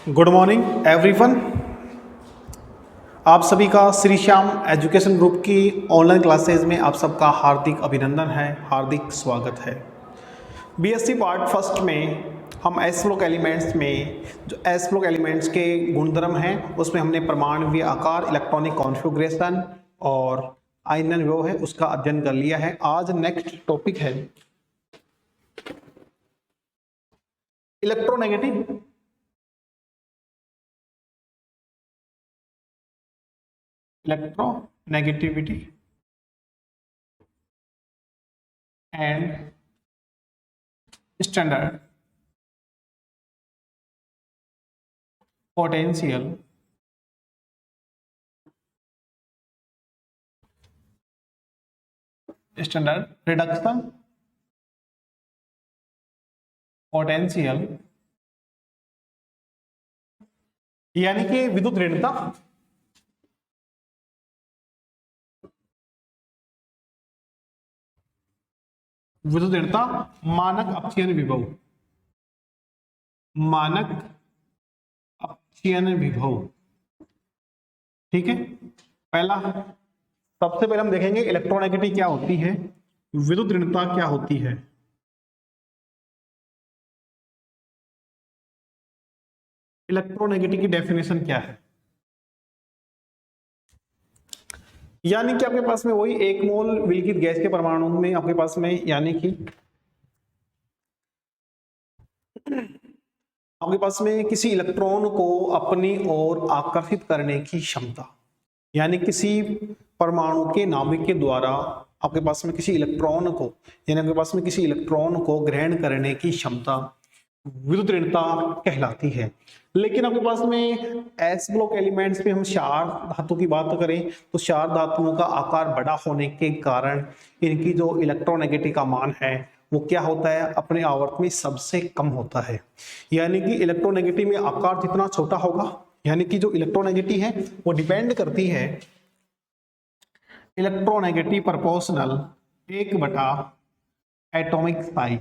Good morning everyone. आप सभी का श्री श्याम एजुकेशन ग्रुप की ऑनलाइन क्लासेज में आप सबका हार्दिक अभिनंदन है, हार्दिक स्वागत है। बीएससी पार्ट फर्स्ट में हम एस ब्लॉक एलिमेंट्स में जो एस ब्लॉक एलिमेंट्स के गुणधर्म हैं उसमें हमने परमाणु आकार, इलेक्ट्रॉनिक कॉन्फ़िगरेशन और आयनन विभव है उसका अध्ययन कर लिया है। आज नेक्स्ट टॉपिक है electronegative electronegativity and standard potential standard reduction potential यानी कि विद्युत ऋणता, विद्युत ऋणता, मानक अपचयन विभव, मानक अपचयन विभव। ठीक है, पहला सबसे पहले हम देखेंगे इलेक्ट्रोनेगेटिव क्या होती है, विद्युत ऋणता क्या होती है। इलेक्ट्रोनेगेटिव की डेफिनेशन क्या है, यानी कि आपके पास में वही एक मोल विलगित गैस के परमाणु में आपके पास में यानी कि आपके पास में किसी इलेक्ट्रॉन को अपनी ओर आकर्षित करने की क्षमता, यानी किसी परमाणु के नाभिक के द्वारा आपके पास में किसी इलेक्ट्रॉन को, यानी आपके पास में किसी इलेक्ट्रॉन को ग्रहण करने की क्षमता विद्युत ऋणता कहलाती है। लेकिन आपके पास में एस ब्लॉक एलिमेंट्स में हम क्षार धातु की बात करें तो क्षार धातुओं का आकार बड़ा होने के कारण इनकी जो इलेक्ट्रोनेगेटिव का मान है वो क्या होता है, अपने आवर्त में सबसे कम होता है। यानी कि इलेक्ट्रोनेगेटिव में आकार जितना छोटा होगा, यानी कि जो इलेक्ट्रोनेगेटिव है वो डिपेंड करती है इलेक्ट्रोनेगेटिव प्रोपोर्शनल 1/एटॉमिक साइज,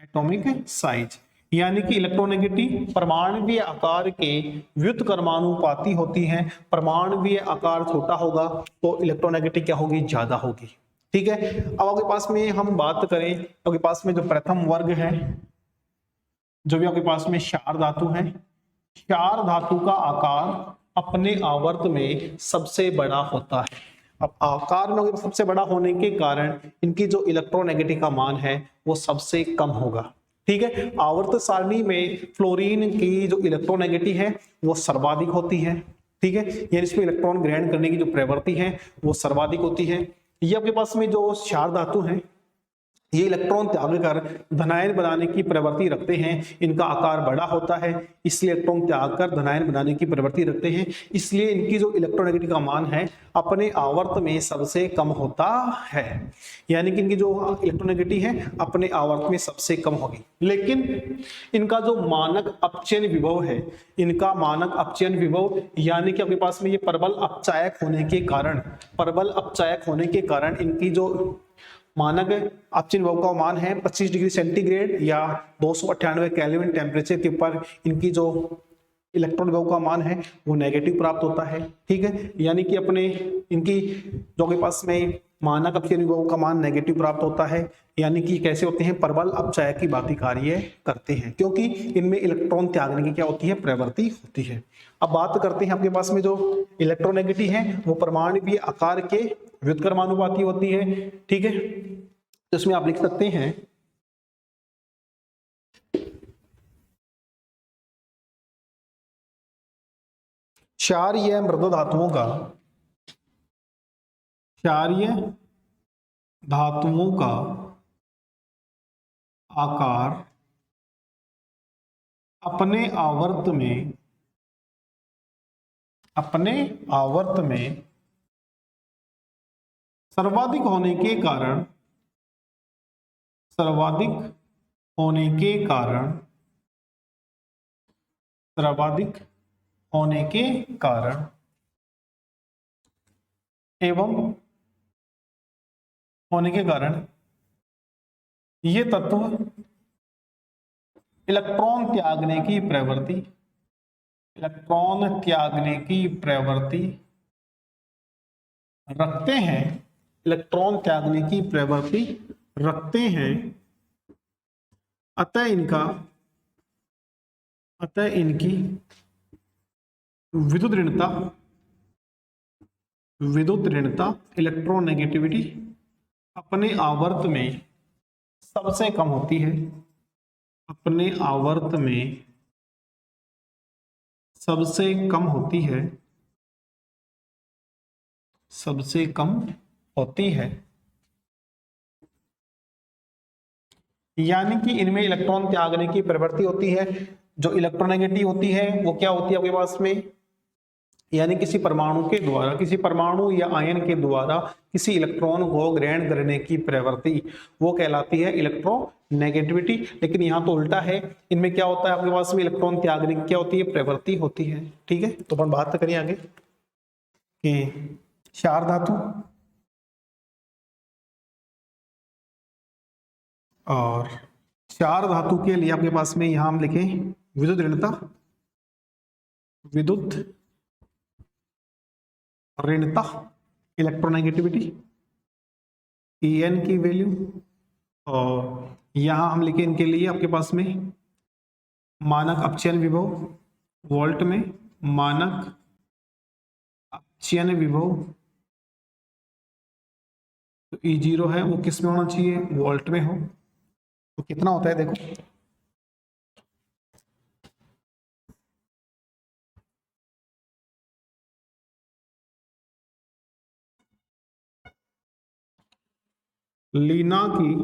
एटॉमिक साइज, यानी कि इलेक्ट्रोनेगेटिव परमाणुवीय आकार के व्युत्क्रमानुपाती होती है। परमाणुवीय आकार छोटा होगा तो इलेक्ट्रोनेगेटिव क्या होगी, ज्यादा होगी। ठीक है, अब आपके पास में हम बात करें आपके पास में जो प्रथम वर्ग है, जो भी आपके पास में क्षार धातु है, क्षार धातु का आकार अपने आवर्त में सबसे बड़ा होता है। अब आकार में सबसे बड़ा होने के कारण इनकी जो इलेक्ट्रोनेगेटिव का मान है वो सबसे कम होगा। ठीक है, आवर्त सारणी में फ्लोरीन की जो इलेक्ट्रोनेगेटिव है वो सर्वाधिक होती है। ठीक है, यानी इसमें इलेक्ट्रॉन ग्रहण करने की जो प्रवृत्ति है वो सर्वाधिक होती है। ये आपके पास में जो क्षार धातु है ये इलेक्ट्रॉन त्याग कर धनायन बनाने की प्रवृत्ति रखते हैं, इनका आकार बड़ा होता है इसलिए इलेक्ट्रॉन त्याग कर धनायन बनाने की प्रवृत्ति रखते हैं, इसलिए इनकी जो इलेक्ट्रोनेगेटिव का मान है अपने आवर्त में सबसे कम होता है। यानी कि इनकी जो इलेक्ट्रोनेगेटिव है अपने आवर्त में सबसे कम होगी। लेकिन इनका जो मानक अपचयन विभव है, इनका मानक अपचयन विभव यानी कि आपके पास में ये प्रबल अपचायक होने के कारण, प्रबल अपचायक होने के कारण इनकी जो मानक अपचयन विभव का मान है 25 डिग्री सेंटीग्रेड या 298 केल्विन टेम्परेचर के ऊपर इनकी जो इलेक्ट्रॉन विभव का मान है वो नेगेटिव प्राप्त होता है। ठीक है, यानी कि अपने इनकी जो के पास में मानक अपचयन विभव का मान नेगेटिव प्राप्त होता है, यानी कि कैसे होते हैं, प्रबल अपचायक की भांति कार्य करते हैं क्योंकि इनमें इलेक्ट्रॉन त्यागने की क्या होती है, प्रवृत्ति होती है। अब बात करते हैं आपके पास में जो इलेक्ट्रोनेगेटिव है वो परमाणुवीय आकार के व्युत्क्रमानुपाती होती है। ठीक है, तो इसमें आप लिख सकते हैं क्षारीय मृद धातुओं का, क्षारीय धातुओं का आकार अपने आवर्त में, अपने आवर्त में सर्वाधिक होने के कारण, सर्वाधिक होने के कारण, सर्वाधिक होने के कारण एवं होने के कारण ये तत्व इलेक्ट्रॉन त्यागने की प्रवृत्ति, इलेक्ट्रॉन त्यागने की प्रवृत्ति रखते हैं, इलेक्ट्रॉन त्यागने की प्रवृत्ति रखते हैं, अतः इनकी विद्युत ऋणता इलेक्ट्रोनेगेटिविटी अपने आवर्त में सबसे कम होती है, अपने आवर्त में सबसे कम होती है, सबसे कम होती है। यानी कि इनमें इलेक्ट्रॉन त्यागने की प्रवृत्ति होती है। जो इलेक्ट्रोनेगेटिव होती है वो क्या होती है आपके पास में, यानी किसी परमाणु के द्वारा, किसी परमाणु या आयन के द्वारा किसी इलेक्ट्रॉन को ग्रहण करने की प्रवृत्ति, वो कहलाती है इलेक्ट्रोनेगेटिविटी। लेकिन यहाँ तो उल्टा है, इनमें क्या होता है आपके पास में, इलेक्ट्रॉन त्यागने की क्या होती है, प्रवृत्ति होती है। ठीक है, तो अपन बात करें आगे कि क्षार धातु और क्षार धातु के लिए आपके पास में यहां हम लिखें विद्युत ऋणता, विद्युत ऋणता इलेक्ट्रोनेगेटिविटी En की वैल्यू, और यहां हम लिखें इनके लिए आपके पास में मानक अपचयन विभव वोल्ट में, मानक अपचयन विभव तो E0 है वो किस में होना चाहिए, वोल्ट में हो। तो कितना होता है देखो, लीना की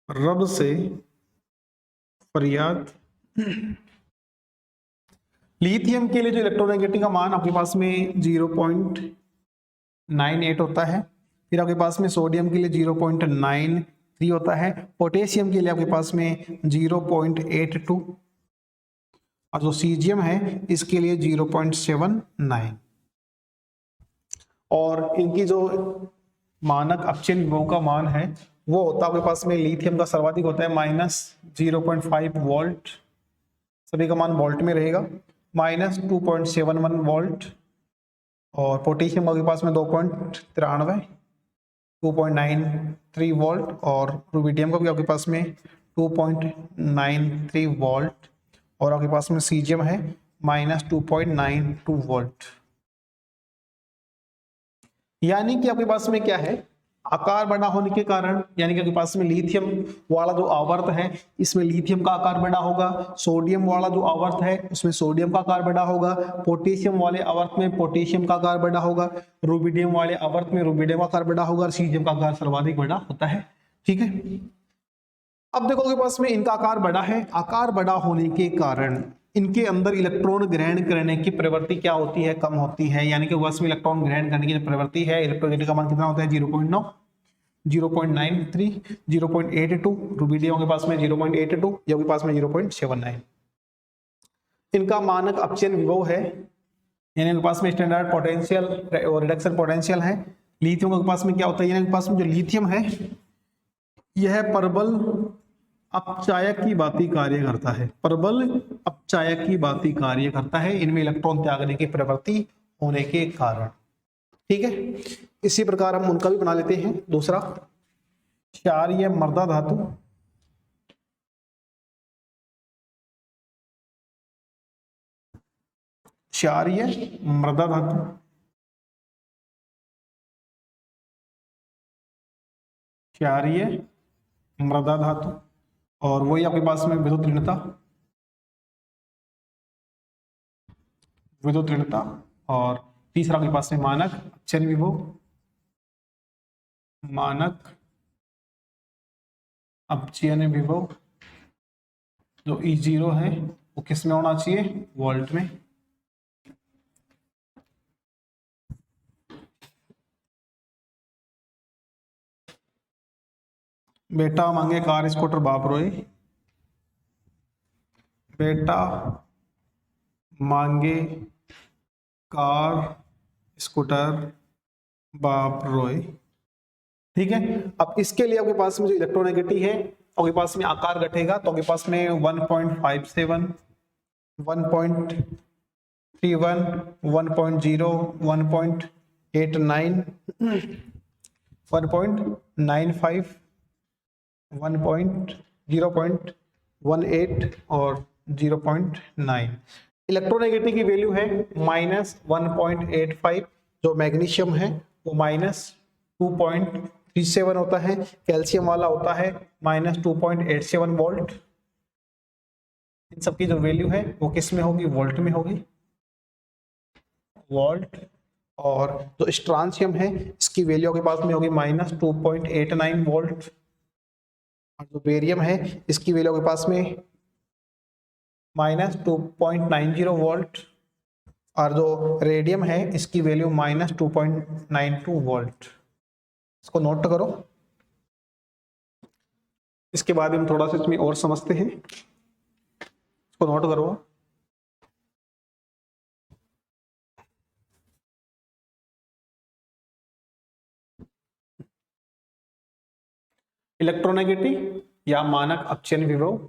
रब से फरियाद। लिथियम के लिए जो इलेक्ट्रोनेगेटिविटी का मान आपके पास में 0.98 होता है, फिर आपके पास में सोडियम के लिए 0.93 होता है, पोटेशियम के लिए आपके पास में 0.82 और जो सीजियम है इसके लिए 0.79। और इनकी जो मानक अपचयन विभव का मान है वो होता है आपके पास में, लिथियम का सर्वाधिक होता है -0.5 वोल्ट, सभी का मान वोल्ट में रहेगा, -2.71 वोल्ट, और पोटेशियम आपके पास में 2.93 2.93 वोल्ट, और रुबिडियम का भी आपके पास में 2.93 वोल्ट, और आपके पास में सीजियम है -2.92 वोल्ट। यानी कि आपके पास में क्या है, आकार बड़ा होने के कारण, यानी कि आपके पास में लिथियम वाला जो आवर्त है इसमें लिथियम का आकार बड़ा होगा, सोडियम वाला जो आवर्त है उसमें सोडियम का आकार बड़ा होगा, पोटेशियम वाले आवर्त में पोटेशियम का आकार बड़ा होगा, रुबिडियम वाले आवर्त में रुबिडियम का आकार बड़ा होगा, और सीजियम का आकार सर्वाधिक बड़ा होता है। ठीक है, अब देखो आपके पास में इनका आकार बड़ा है, आकार बड़ा होने के कारण इनके अंदर इलेक्ट्रॉन ग्रहण करने की प्रवृत्ति क्या होती है, कम होती है। यानी कि बस में इलेक्ट्रॉन ग्रहण करने की जो प्रवृत्ति है, इलेक्ट्रोनेगेटिविटी का मान कितना होता है 0.9, 0.93, 0.82, रुबिडियम के पास में 0.82, ये के पास में 0.79। इनका मानक अपचयन विभव है, यानी इनके पास में स्टैंडर्ड पोटेंशियल और रिडक्शन पोटेंशियल है। लिथियम के पास में क्या होता है, यानी पास में जो लिथियम है यह प्रबल अपचायक की भांति कार्य करता है, प्रबल अपचायक की भांति कार्य करता है, इनमें इलेक्ट्रॉन त्यागने की प्रवृत्ति होने के कारण। ठीक है, इसी प्रकार हम उनका भी बना लेते हैं। दूसरा क्षारीय मृदा धातु, क्षारीय मृदा धातु, क्षारीय मृदा धातु, और वही आपके पास में विद्युत ऋणता, विद्युत ऋणता, और तीसरा आपके पास में मानक अपचयन विभव, मानक अपचयन विभव जो E0 है वो किस में होना चाहिए, वोल्ट में। बेटा मांगे कार स्कूटर बाप रोए, बेटा मांगे कार स्कूटर बाप रोए। ठीक है, अब इसके लिए आपके पास में जो इलेक्ट्रोनेगेटिव है तो आपके पास में आकार घटेगा, तो आपके पास में 1.57, 1.31, 1.0, 1.89, 1.95, 0.18 और 0.9। इलेक्ट्रोनेगेटिव की वैल्यू है -1.85, जो मैग्नीशियम है वो -2.37 होता है, कैल्शियम वाला होता है -2.87 वोल्ट। इन सबकी जो वैल्यू है वो किस में होगी, वोल्ट में होगी, वोल्ट। और जो स्ट्रांशियम है इसकी वैल्यू के पास में होगी -2.89 वोल्ट, और जो बेरियम है इसकी वैल्यू के पास में -2.90 वोल्ट, और जो रेडियम है इसकी वैल्यू -2.92 वोल्ट। इसको नोट करो। इसके बाद हम थोड़ा सा इसमें और समझते हैं, इसको नोट करो। इलेक्ट्रोनेगेटिव या मानक अपचयन विभव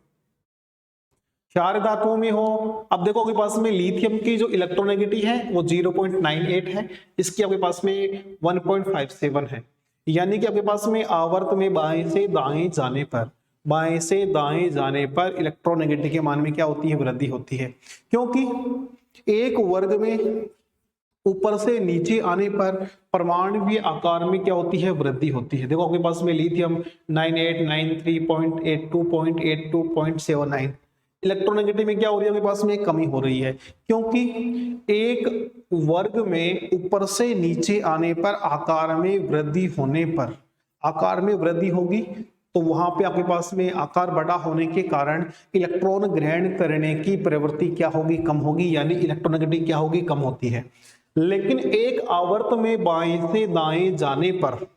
चार धातुओं में हो। अब देखो आपके पास में लिथियम की जो इलेक्ट्रोनेगेटिव है वो 0.98 है, इसकी आपके पास में 1.57 है, यानी कि आपके पास में आवर्त में बाएं से दाएं जाने पर, बाएं से दाएं जाने पर इलेक्ट्रोनेगेटिव के मान में क्या होती है, वृद्धि होती है। क्योंकि एक वर्ग में ऊपर से नीचे आने पर परमाणु आकार में क्या होती है, वृद्धि होती है। देखो आपके पास में लिथियम 9893.82.82.79, इलेक्ट्रोनेगेटिव में क्या हो रही है, आपके पास में कमी हो रही है, क्योंकि एक वर्ग में ऊपर से नीचे आने पर आकार में वृद्धि होने पर, आकार में वृद्धि होगी तो वहां पे आपके पास में आकार बड़ा होने के कारण इलेक्ट्रॉन ग्रहण करने की प्रवृत्ति क्या होगी, कम होगी, यानी इलेक्ट्रोनेगेटिव क्या होगी, कम होती है। लेकिन एक आवर्त में बाएं से दाएं जाने पर,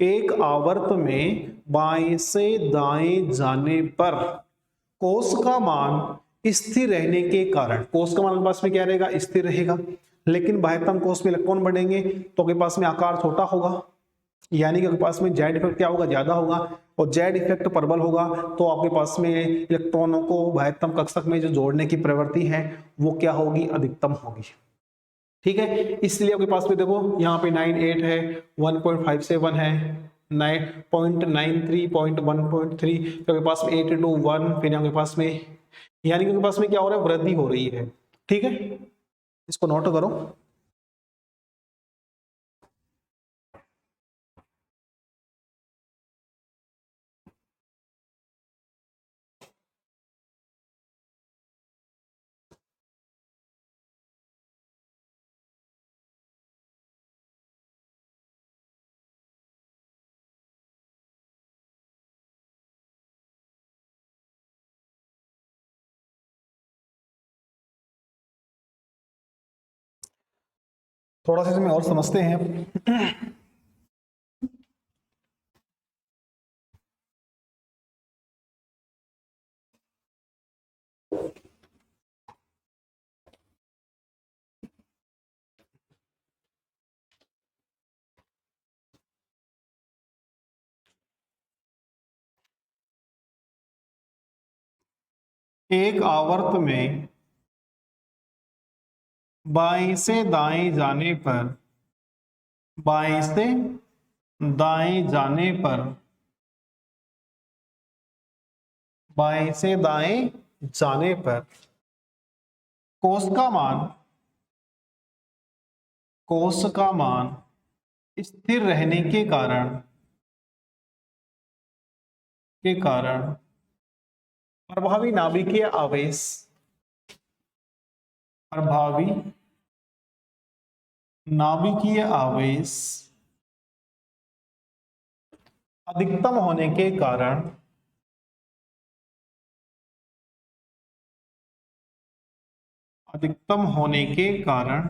एक आवर्त में बाएं से दाएं जाने पर कोस का मान स्थिर रहने के कारण, कोस का मान आपके पास में क्या रहेगा, स्थिर रहेगा, लेकिन बाह्यतम कोस में इलेक्ट्रॉन बढ़ेंगे तो आपके पास में आकार छोटा होगा, यानी कि आपके पास में जेड इफेक्ट क्या होगा, ज्यादा होगा, और जेड इफेक्ट प्रबल होगा तो आपके पास में इलेक्ट्रॉनों को बाह्यतम कक्षक में जो जोड़ने की प्रवृत्ति है वो क्या होगी, अधिकतम होगी। ठीक है, इसलिए आपके पास में देखो यहाँ पे 98 है, 1.57 है, 9.93, 1.3, फिर आपके पास में 8:1, फिर आपके पास में, यानी कि आपके पास में क्या हो रहा है, वृद्धि हो रही है। ठीक है, इसको नोट करो। थोड़ा सा इसमें और समझते हैं। एक आवर्त में बाएं से दाएं जाने पर, बाएं से दाएं जाने पर, बाएं से दाएं जाने पर कोस का मान, कोस का मान स्थिर रहने के कारण, के कारण प्रभावी नाभिकीय आवेश, प्रभावी नाभिकीय आवेश अधिकतम होने के कारण, अधिकतम होने के कारण,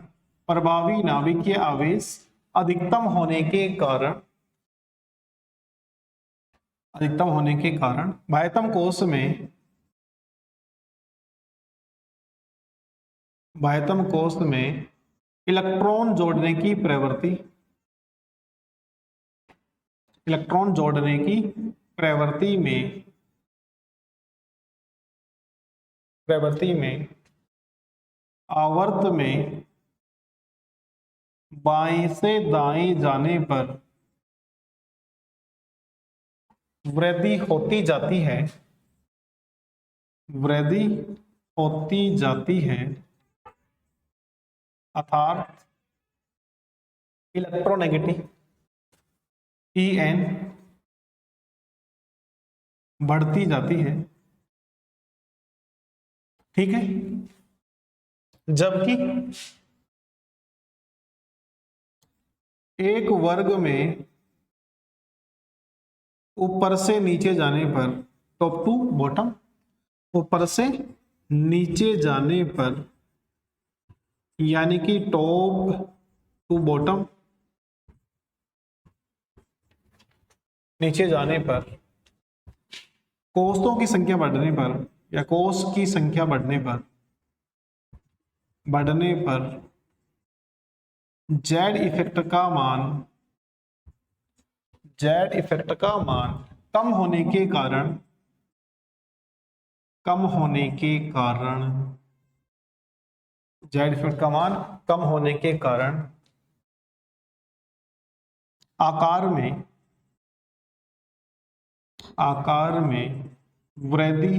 प्रभावी नाभिकीय आवेश अधिकतम होने के कारण, अधिकतम होने के कारण बाह्यतम कोश में, बाह्यतम कोश में इलेक्ट्रॉन जोड़ने की प्रवृत्ति, इलेक्ट्रॉन जोड़ने की प्रवृत्ति में प्रवृत्ति में आवर्त में बाएं से दाएं जाने पर वृद्धि होती जाती है, वृद्धि होती जाती है, अर्थात इलेक्ट्रोनेगेटिव En बढ़ती जाती है। ठीक है, जबकि एक वर्ग में ऊपर से नीचे जाने पर, टॉप टू बॉटम, ऊपर से नीचे जाने पर, यानी कि टॉप टू बॉटम, नीचे जाने पर कोषों की संख्या बढ़ने पर या कोष की संख्या बढ़ने पर जेड इफेक्ट का मान, जेड इफेक्ट का मान कम होने के कारण, जेड इफेक्ट का मान कम होने के कारण आकार में वृद्धि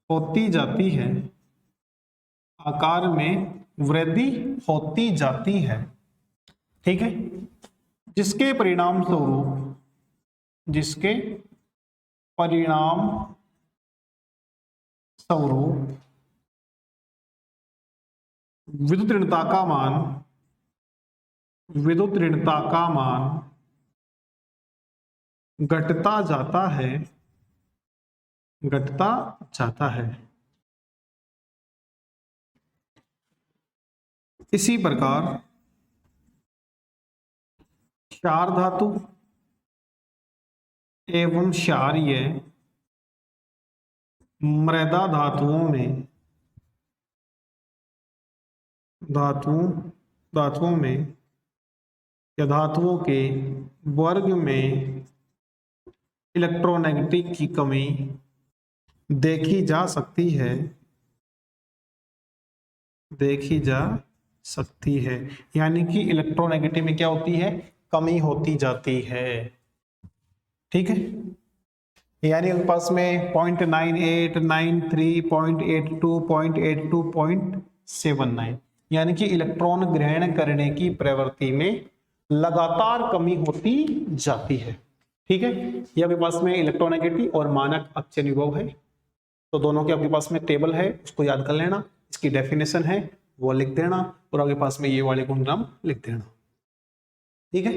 होती जाती है, आकार में वृद्धि होती जाती है। ठीक है, जिसके परिणाम स्वरूप विद्युत ऋणता का मान घटता जाता है। इसी प्रकार क्षार धातु एवं क्षारीय मृदा धातुओं में या धातुओं के वर्ग में इलेक्ट्रोनेगेटिव की कमी देखी जा सकती है, यानी कि इलेक्ट्रोनेगेटिव में क्या होती है, कमी होती जाती है। ठीक है, यानी उनके पास में 0.98, 93, 0.82, 0.82, 0.79, यानी कि इलेक्ट्रॉन ग्रहण करने की प्रवृत्ति में लगातार कमी होती जाती है। ठीक है, ये आपके पास में इलेक्ट्रोनेगेटिव और मानक अक्षय विभव है, तो दोनों के आपके पास में टेबल है, उसको याद कर लेना, इसकी डेफिनेशन है वो लिख देना और आपके पास में ये वाले गुणधर्म लिख देना। ठीक है,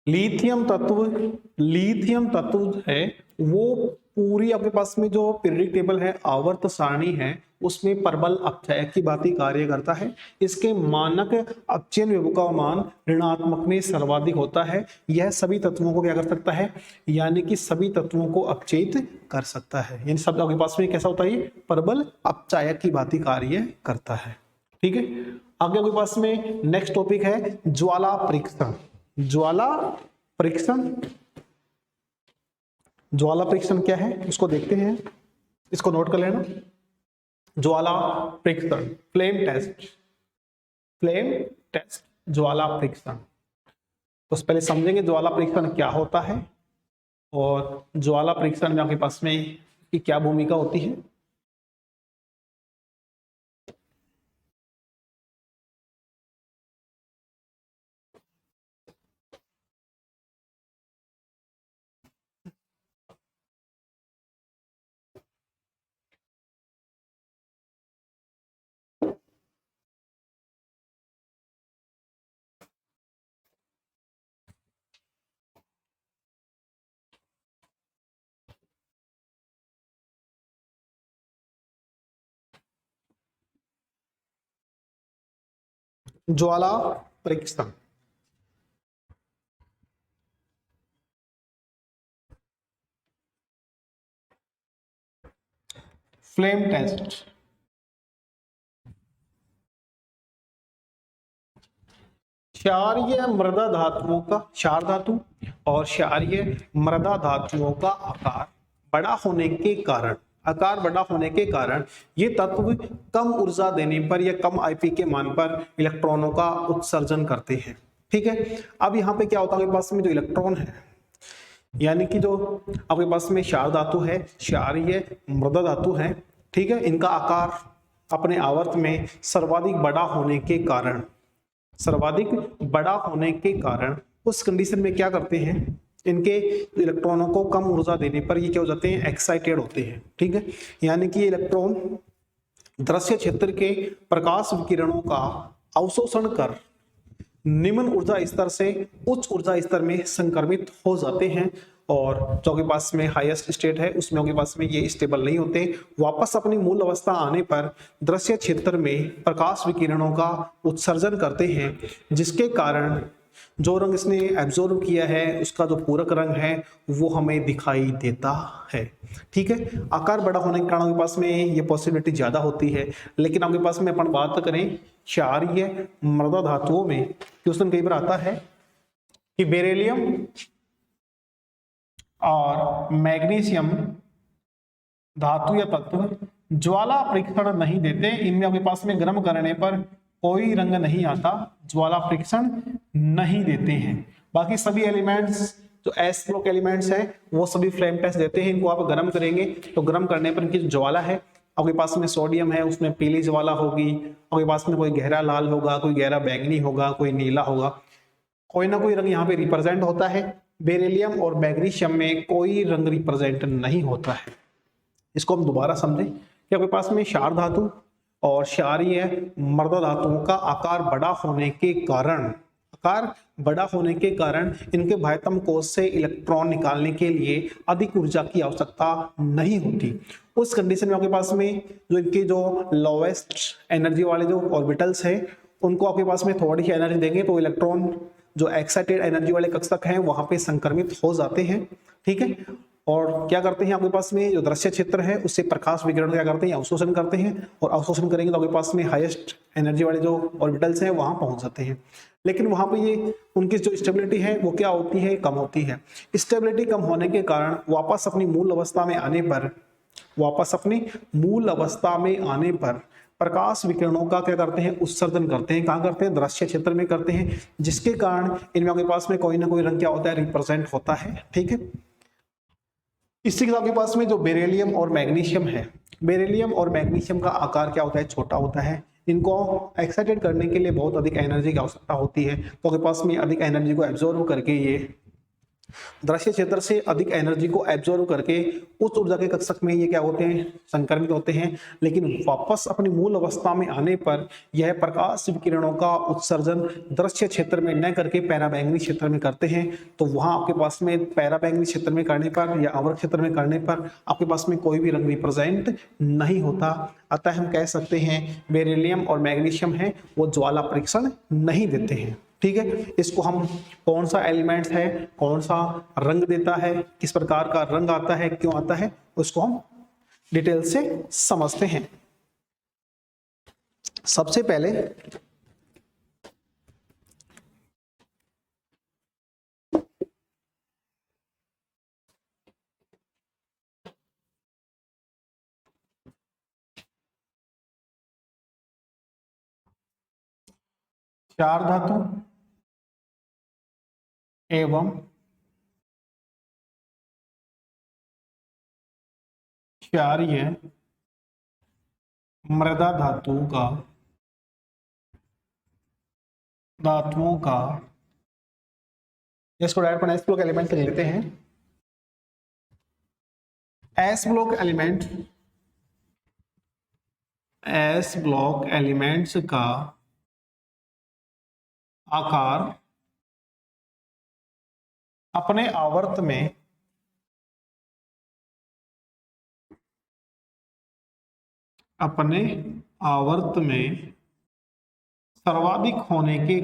लिथियम तत्व है वो पूरी आपके पास में जो पीरियडिक टेबल है, आवर्त सारणी है, उसमें प्रबल अपचयक की भांति कार्य करता है। इसके मानक अपचयन विभव का मान ऋणात्मक में सर्वाधिक होता है। यह सभी तत्वों को क्या कर सकता है, यानी कि सभी तत्वों को अपचयित कर सकता है, यानी सब आपके पास में कैसा होता है, प्रबल अपचायक की भांति कार्य करता है। ठीक है, आगे आपके पास में नेक्स्ट टॉपिक है ज्वाला परीक्षण। ज्वाला परीक्षण क्या है उसको देखते हैं, इसको नोट कर लेना। ज्वाला परीक्षण, फ्लेम टेस्ट, ज्वाला परीक्षण। तो पहले समझेंगे ज्वाला परीक्षण क्या होता है और ज्वाला परीक्षण में आपके पास में की क्या भूमिका होती है। ज्वाला परीक्षण, फ्लेम टेस्ट, क्षारीय मृदा धातुओं का, क्षार धातु और क्षारीय मृदा धातुओं का बड़ा होने के कारण आकार बड़ा होने के कारण ये तत्व कम ऊर्जा देने पर या कम आईपी के मान पर इलेक्ट्रॉनों का उत्सर्जन करते हैं। ठीक है, अब यहाँ पे क्या होता है, आपके पास में जो इलेक्ट्रॉन है, यानी कि जो आपके पास में क्षार धातु है, क्षारीय मृदा धातु है, ठीक है, इनका आकार अपने आवर्त में सर्वाधिक बड़ा होने के कारण, सर्वाधिक बड़ा होने के कारण उस कंडीशन में क्या करते हैं, इनके इलेक्ट्रॉनों को कम ऊर्जा देने पर ये क्या हो जाते हैं, एक्साइटेड होते हैं। ठीक है, यानी कि इलेक्ट्रॉन दृश्य क्षेत्र के प्रकाश विकिरणों का अवशोषण कर निम्न ऊर्जा स्तर से उच्च ऊर्जा स्तर में संक्रमित हो जाते हैं, और जो आपके पास में हाईएस्ट स्टेट है उसमें आपके पास में ये स्टेबल नहीं होते, वापस अपनी मूल अवस्था आने पर दृश्य क्षेत्र में प्रकाश विकिरणों का उत्सर्जन करते हैं, जिसके कारण जो रंग इसने एब्जॉर्व किया है उसका जो पूरक रंग है वो हमें दिखाई देता है। ठीक है, आकार बड़ा होने के कारण आपके पास में ये पॉसिबिलिटी ज्यादा होती है, लेकिन आपके पास में अपन बात करें क्षारीय मृदा धातुओं में, क्वेश्चन कई बार आता है कि बेरिलियम और मैग्नीशियम धातु या तत्व ज्वाला परीक्षण नहीं देते, इनमें आपके पास में गर्म करने पर कोई रंग नहीं आता, ज्वाला परीक्षण नहीं देते हैं। बाकी सभी एलिमेंट्स जो एस ब्लॉक एलिमेंट्स हैं वो सभी फ्लेम टेस्ट देते हैं, इनको आप गर्म करेंगे तो गर्म करने पर इनकी ज्वाला है, आपके पास में सोडियम है उसमें पीली ज्वाला होगी, आपके पास में कोई गहरा लाल होगा, कोई गहरा बैंगनी होगा, कोई नीला होगा, कोई ना कोई रंग यहाँ पे रिप्रेजेंट होता है। बेरिलियम और मैग्नीशियम में कोई रंग रिप्रेजेंट नहीं होता है। इसको हम दोबारा समझें कि आपके पास में क्षार धातु और क्षारीय मृदा धातुओं का आकार बड़ा होने के कारण इनके बाह्यतम कोश से इलेक्ट्रॉन निकालने के लिए अधिक ऊर्जा की आवश्यकता नहीं होती। उस कंडीशन में आपके पास में जो इनके जो लोवेस्ट एनर्जी वाले जो ऑर्बिटल्स हैं उनको आपके पास में थोड़ी सी एनर्जी देंगे तो इलेक्ट्रॉन जो एक्साइटेड एनर्जी वाले कक्षक हैं वहां पे संक्रमित हो जाते हैं। ठीक है, और क्या करते हैं, आपके पास में जो दृश्य क्षेत्र है उससे प्रकाश विकिरण क्या करते हैं, अवशोषण करते हैं, और अवशोषण करेंगे तो आपके पास में हाईएस्ट एनर्जी वाले जो ऑर्बिटल्स हैं वहां पहुंच जाते हैं। लेकिन वहां पे ये उनकी जो स्टेबिलिटी है वो क्या होती है, कम होती है। स्टेबिलिटी कम होने के कारण वापस अपनी मूल अवस्था में आने पर प्रकाश विकिरणों का क्या करते हैं, उत्सर्जन करते हैं। कहाँ करते हैं, दृश्य क्षेत्र में करते हैं, जिसके कारण इनमें आपके पास में कोई ना कोई रंग क्या होता है, रिप्रेजेंट होता है। ठीक है, इसी के साथ आपके पास में जो बेरिलियम और मैग्नीशियम है, बेरिलियम और मैग्नीशियम का आकार क्या होता है, छोटा होता है। इनको एक्साइटेड करने के लिए बहुत अधिक एनर्जी की आवश्यकता होती है, तो आपके पास में अधिक एनर्जी को एब्जॉर्व करके ये दृश्य क्षेत्र से अधिक एनर्जी को एब्जॉर्व करके उच्च ऊर्जा के कक्षक में ये क्या होते हैं, संक्रमित होते हैं। लेकिन वापस अपनी मूल अवस्था में आने पर यह प्रकाश विकिरणों का उत्सर्जन दृश्य क्षेत्र में न करके पैराबैंगनी क्षेत्र में करते हैं। तो वहां आपके पास में पैराबैंगनी क्षेत्र में करने पर या अवर क्षेत्र में करने पर आपके पास में कोई भी रंग रिप्रेजेंट नहीं होता। अतः हम कह सकते हैं बेरिलियम और मैग्नीशियम है वो ज्वाला परीक्षण नहीं देते हैं। ठीक है, इसको हम कौन सा एलिमेंट है, कौन सा रंग देता है, किस प्रकार का रंग आता है, क्यों आता है, उसको हम डिटेल से समझते हैं। सबसे पहले क्षार धातु एवं क्षारीय मृदा धातुओं का इसको डायरेक्ट एस ब्लॉक एलिमेंट से लेते हैं। एस ब्लॉक एलिमेंट्स का आकार अपने आवर्त में सर्वाधिक होने के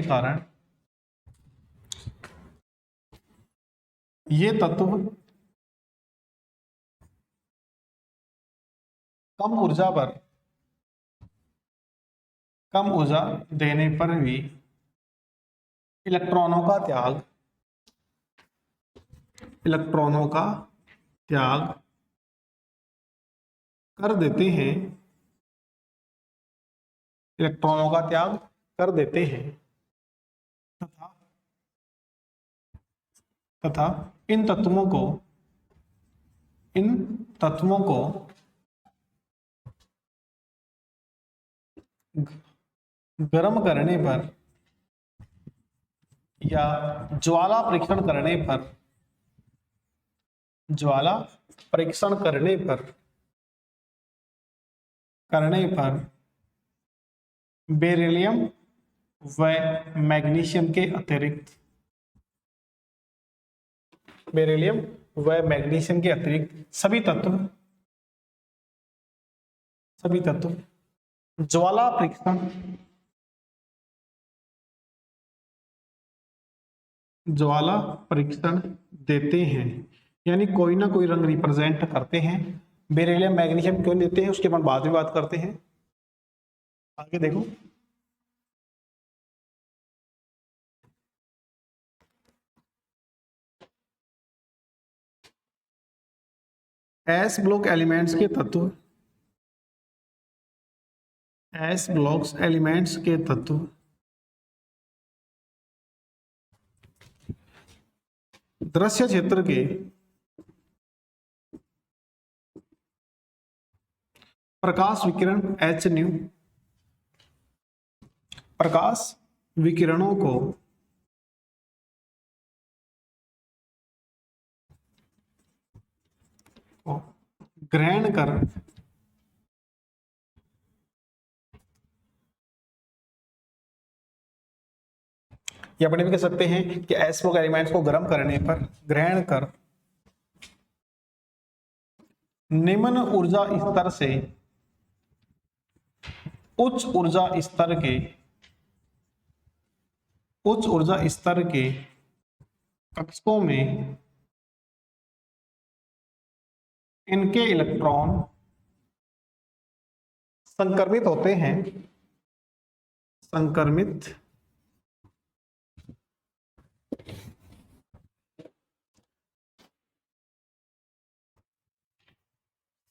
कारण ये तत्व कम ऊर्जा देने पर भी इलेक्ट्रॉनों का त्याग कर देते हैं, तथा इन तत्वों को गर्म करने पर या ज्वाला परीक्षण करने पर बेरिलियम व मैग्नीशियम के अतिरिक्त सभी तत्व ज्वाला परीक्षण देते हैं, यानी कोई ना कोई रंग रिप्रेजेंट करते हैं। बेरिलियम मैग्नीशियम क्यों देते हैं उसके बाद में बात करते हैं। आगे देखो, एस ब्लॉक एलिमेंट्स के तत्व दृश्य क्षेत्र के प्रकाश विकिरणों को ग्रहण कर या अपने भी कह सकते हैं कि एस ब्लॉक एलिमेंट्स को गर्म करने पर ग्रहण कर निम्न ऊर्जा स्तर से उच्च ऊर्जा स्तर के कक्षों में इनके इलेक्ट्रॉन संक्रमित होते हैं,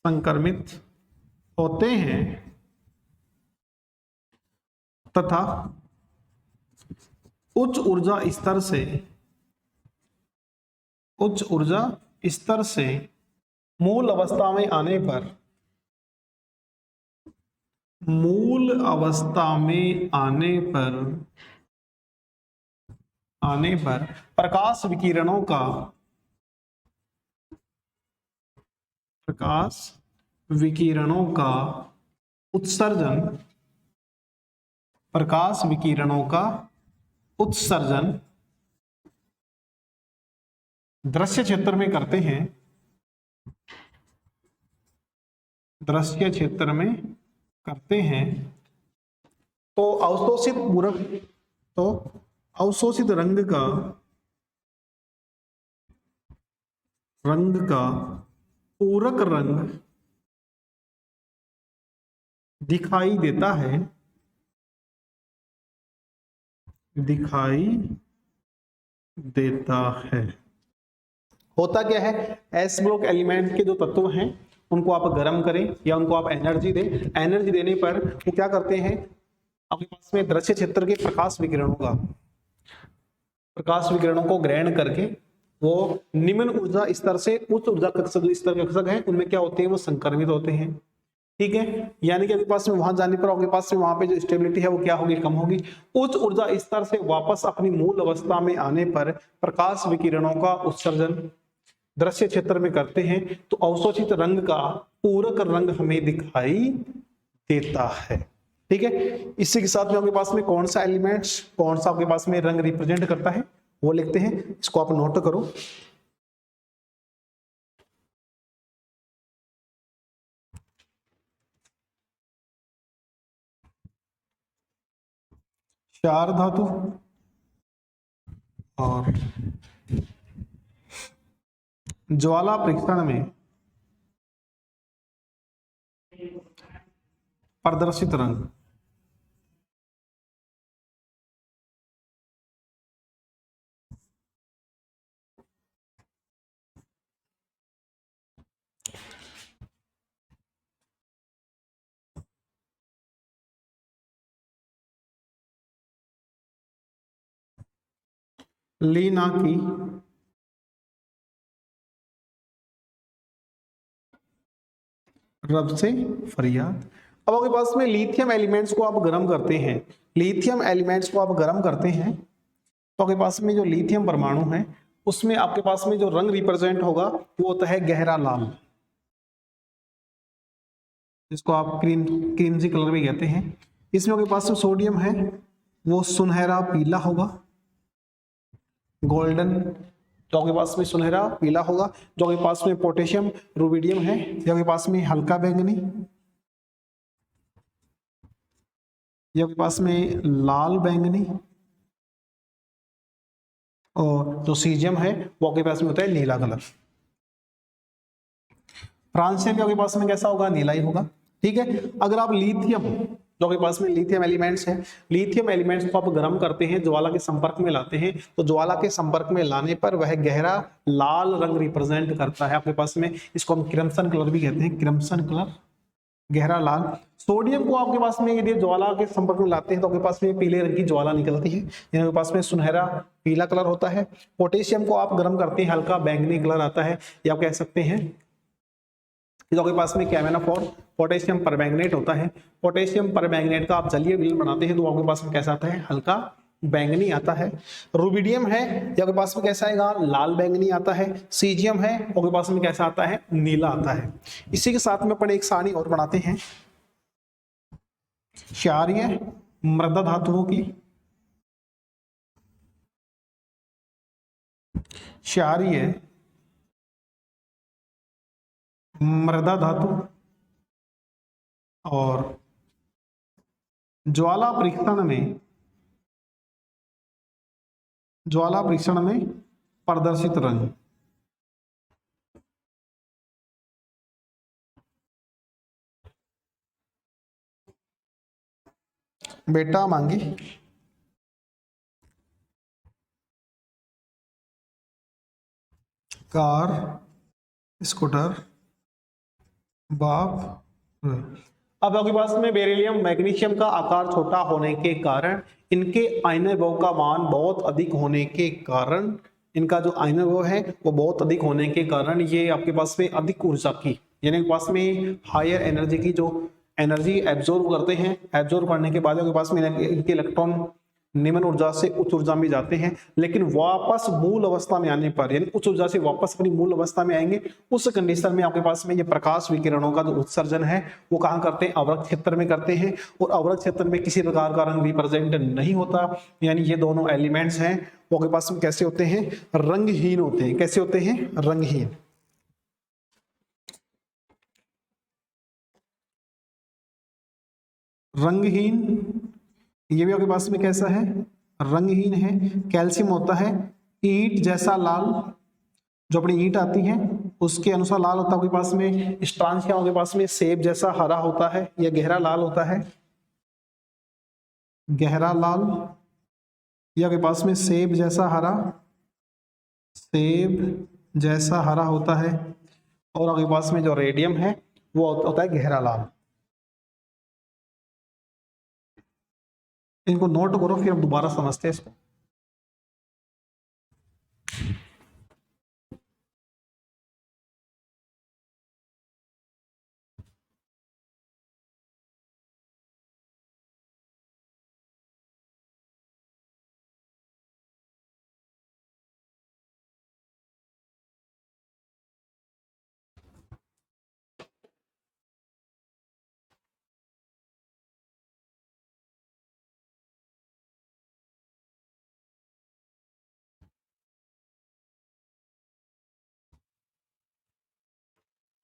संक्रमित होते हैं तथा उच्च ऊर्जा स्तर से मूल अवस्था में आने पर प्रकाश विकिरणों का उत्सर्जन दृश्य क्षेत्र में करते हैं। तो अवशोषित रंग का पूरक रंग दिखाई देता है। होता क्या है, एस ब्लॉक एलिमेंट के जो तत्व हैं उनको आप गर्म करें या उनको आप एनर्जी देने पर वो क्या करते हैं, आपके पास में दृश्य क्षेत्र के प्रकाश विकिरणों को ग्रहण करके वो निम्न ऊर्जा स्तर से उच्च ऊर्जा कक्षक है उनमें क्या होते हैं, वो संक्रमित होते हैं। ठीक है, यानी कि आपके पास में वहां जाने पर आपके पास में वहां पे जो स्टेबिलिटी है वो क्या होगी, कम होगी। उच्च ऊर्जा स्तर से वापस अपनी मूल अवस्था में आने पर प्रकाश विकिरणों का उत्सर्जन दृश्य क्षेत्र में करते हैं, तो अवशोषित रंग का पूरक रंग हमें दिखाई देता है। ठीक है, इसी के साथ में आपके पास में कौन सा आपके पास में रंग रिप्रेजेंट करता है वो लिखते हैं, इसको आप नोट करो। क्षार धातु और ज्वाला परीक्षण में प्रदर्शित रंग। लीना की रब से फरियाद। अब आपके पास में लिथियम एलिमेंट्स को आप गर्म करते हैं, लिथियम एलिमेंट्स को आप गर्म करते हैं, तो आपके पास में जो लिथियम परमाणु है उसमें आपके पास में जो रंग रिप्रेजेंट होगा वो होता है गहरा लाल, जिसको आप क्रीमजी कलर भी कहते हैं। इसमें आपके पास में सोडियम है वो सुनहरा पीला होगा, गोल्डन, जो आपके पास में सुनहरा पीला होगा। जो आपके पास में पोटेशियम रुबिडियम है, जो आपके पास में हल्का बैंगनी, ये आपके पास में लाल बैंगनी, और जो सीजियम है वो आपके पास में होता है नीला कलर। फ्रांसियम भी आपके पास में कैसा होगा, नीला ही होगा। ठीक है, अगर आप लिथियम, जो आपके पास में लिथियम एलिमेंट्स है, लिथियम एलिमेंट्स को आप गर्म करते हैं, ज्वाला के संपर्क में लाते हैं, तो ज्वाला के संपर्क में लाने पर वह गहरा लाल रंग रिप्रेजेंट करता है आपके पास में। इसको हम क्रिम्सन कलर भी कहते हैं, क्रिम्सन कलर, गहरा लाल। सोडियम को आपके पास में यदि ज्वाला के संपर्क में लाते हैं तो आपके पास में पीले रंग की ज्वाला निकलती है, आपके पास में सुनहरा पीला कलर होता है। पोटेशियम को आप गर्म करते हैं, हल्का बैंगनी कलर आता है, या आप कह सकते हैं जो आपके पास में कैमेनाफोर पोटेशियम परमैंगनेट होता है। पोटेशियम परमैंगनेट का आप जलीय विलयन बनाते हैं तो आपके पास में कैसा आता है, हल्का बैंगनी आता है। रुबिडियम है, ये आपके पास में कैसा आएगा, लाल बैंगनी आता है। सीजियम है, आपके पास में कैसा आता है, नीला आता है। इसी के साथ में अपन एक सारणी और बनाते हैं, क्षारीय मृदा धातुओं की, क्षारीय मृदा धातु और ज्वाला परीक्षण में प्रदर्शित रंग। बेटा मांगी कार, स्कूटर, बाप। अब आपके पास में बेरिलियम मैग्नीशियम का आकार छोटा होने के कारण, इनके आयनों का मान बहुत अधिक होने के कारण, इनका जो आयनों है वो बहुत अधिक होने के कारण ये आपके पास में अधिक ऊर्जा की, यानी पास में हायर एनर्जी की जो एनर्जी एब्जॉर्ब करते हैं, एब्जॉर्ब करने के बाद आपके पास में इनके इलेक्ट्रॉन निम्न ऊर्जा से उच्च ऊर्जा में जाते हैं, लेकिन वापस मूल अवस्था में आने पर, यानी उच्च ऊर्जा से वापस अपनी मूल अवस्था में आएंगे, उस कंडीशन में आपके पास में ये प्रकाश विकिरणों का जो उत्सर्जन है वो कहाँ करते हैं, अवरक्त क्षेत्र में करते हैं। और अवरक्त क्षेत्र में किसी प्रकार का रंग रिप्रेजेंट नहीं होता, यानी ये दोनों एलिमेंट्स हैं वो आपके पास में कैसे होते हैं, रंगहीन होते हैं। कैसे होते हैं, रंगहीन। रंगहीन, ये भी आपके पास में कैसा है, रंगहीन है। कैल्शियम होता है ईंट जैसा लाल, जो अपनी ईंट आती है उसके अनुसार लाल होता है आपके पास में। स्ट्रांशियम आपके पास में सेब जैसा हरा होता है, यह गहरा लाल होता है, गहरा लाल। ये आपके पास में सेब जैसा हरा, सेब जैसा हरा होता है। और आपके पास में जो रेडियम है वो होता है गहरा लाल। इनको नोट करो, फिर हम दोबारा समझते हैं इसको।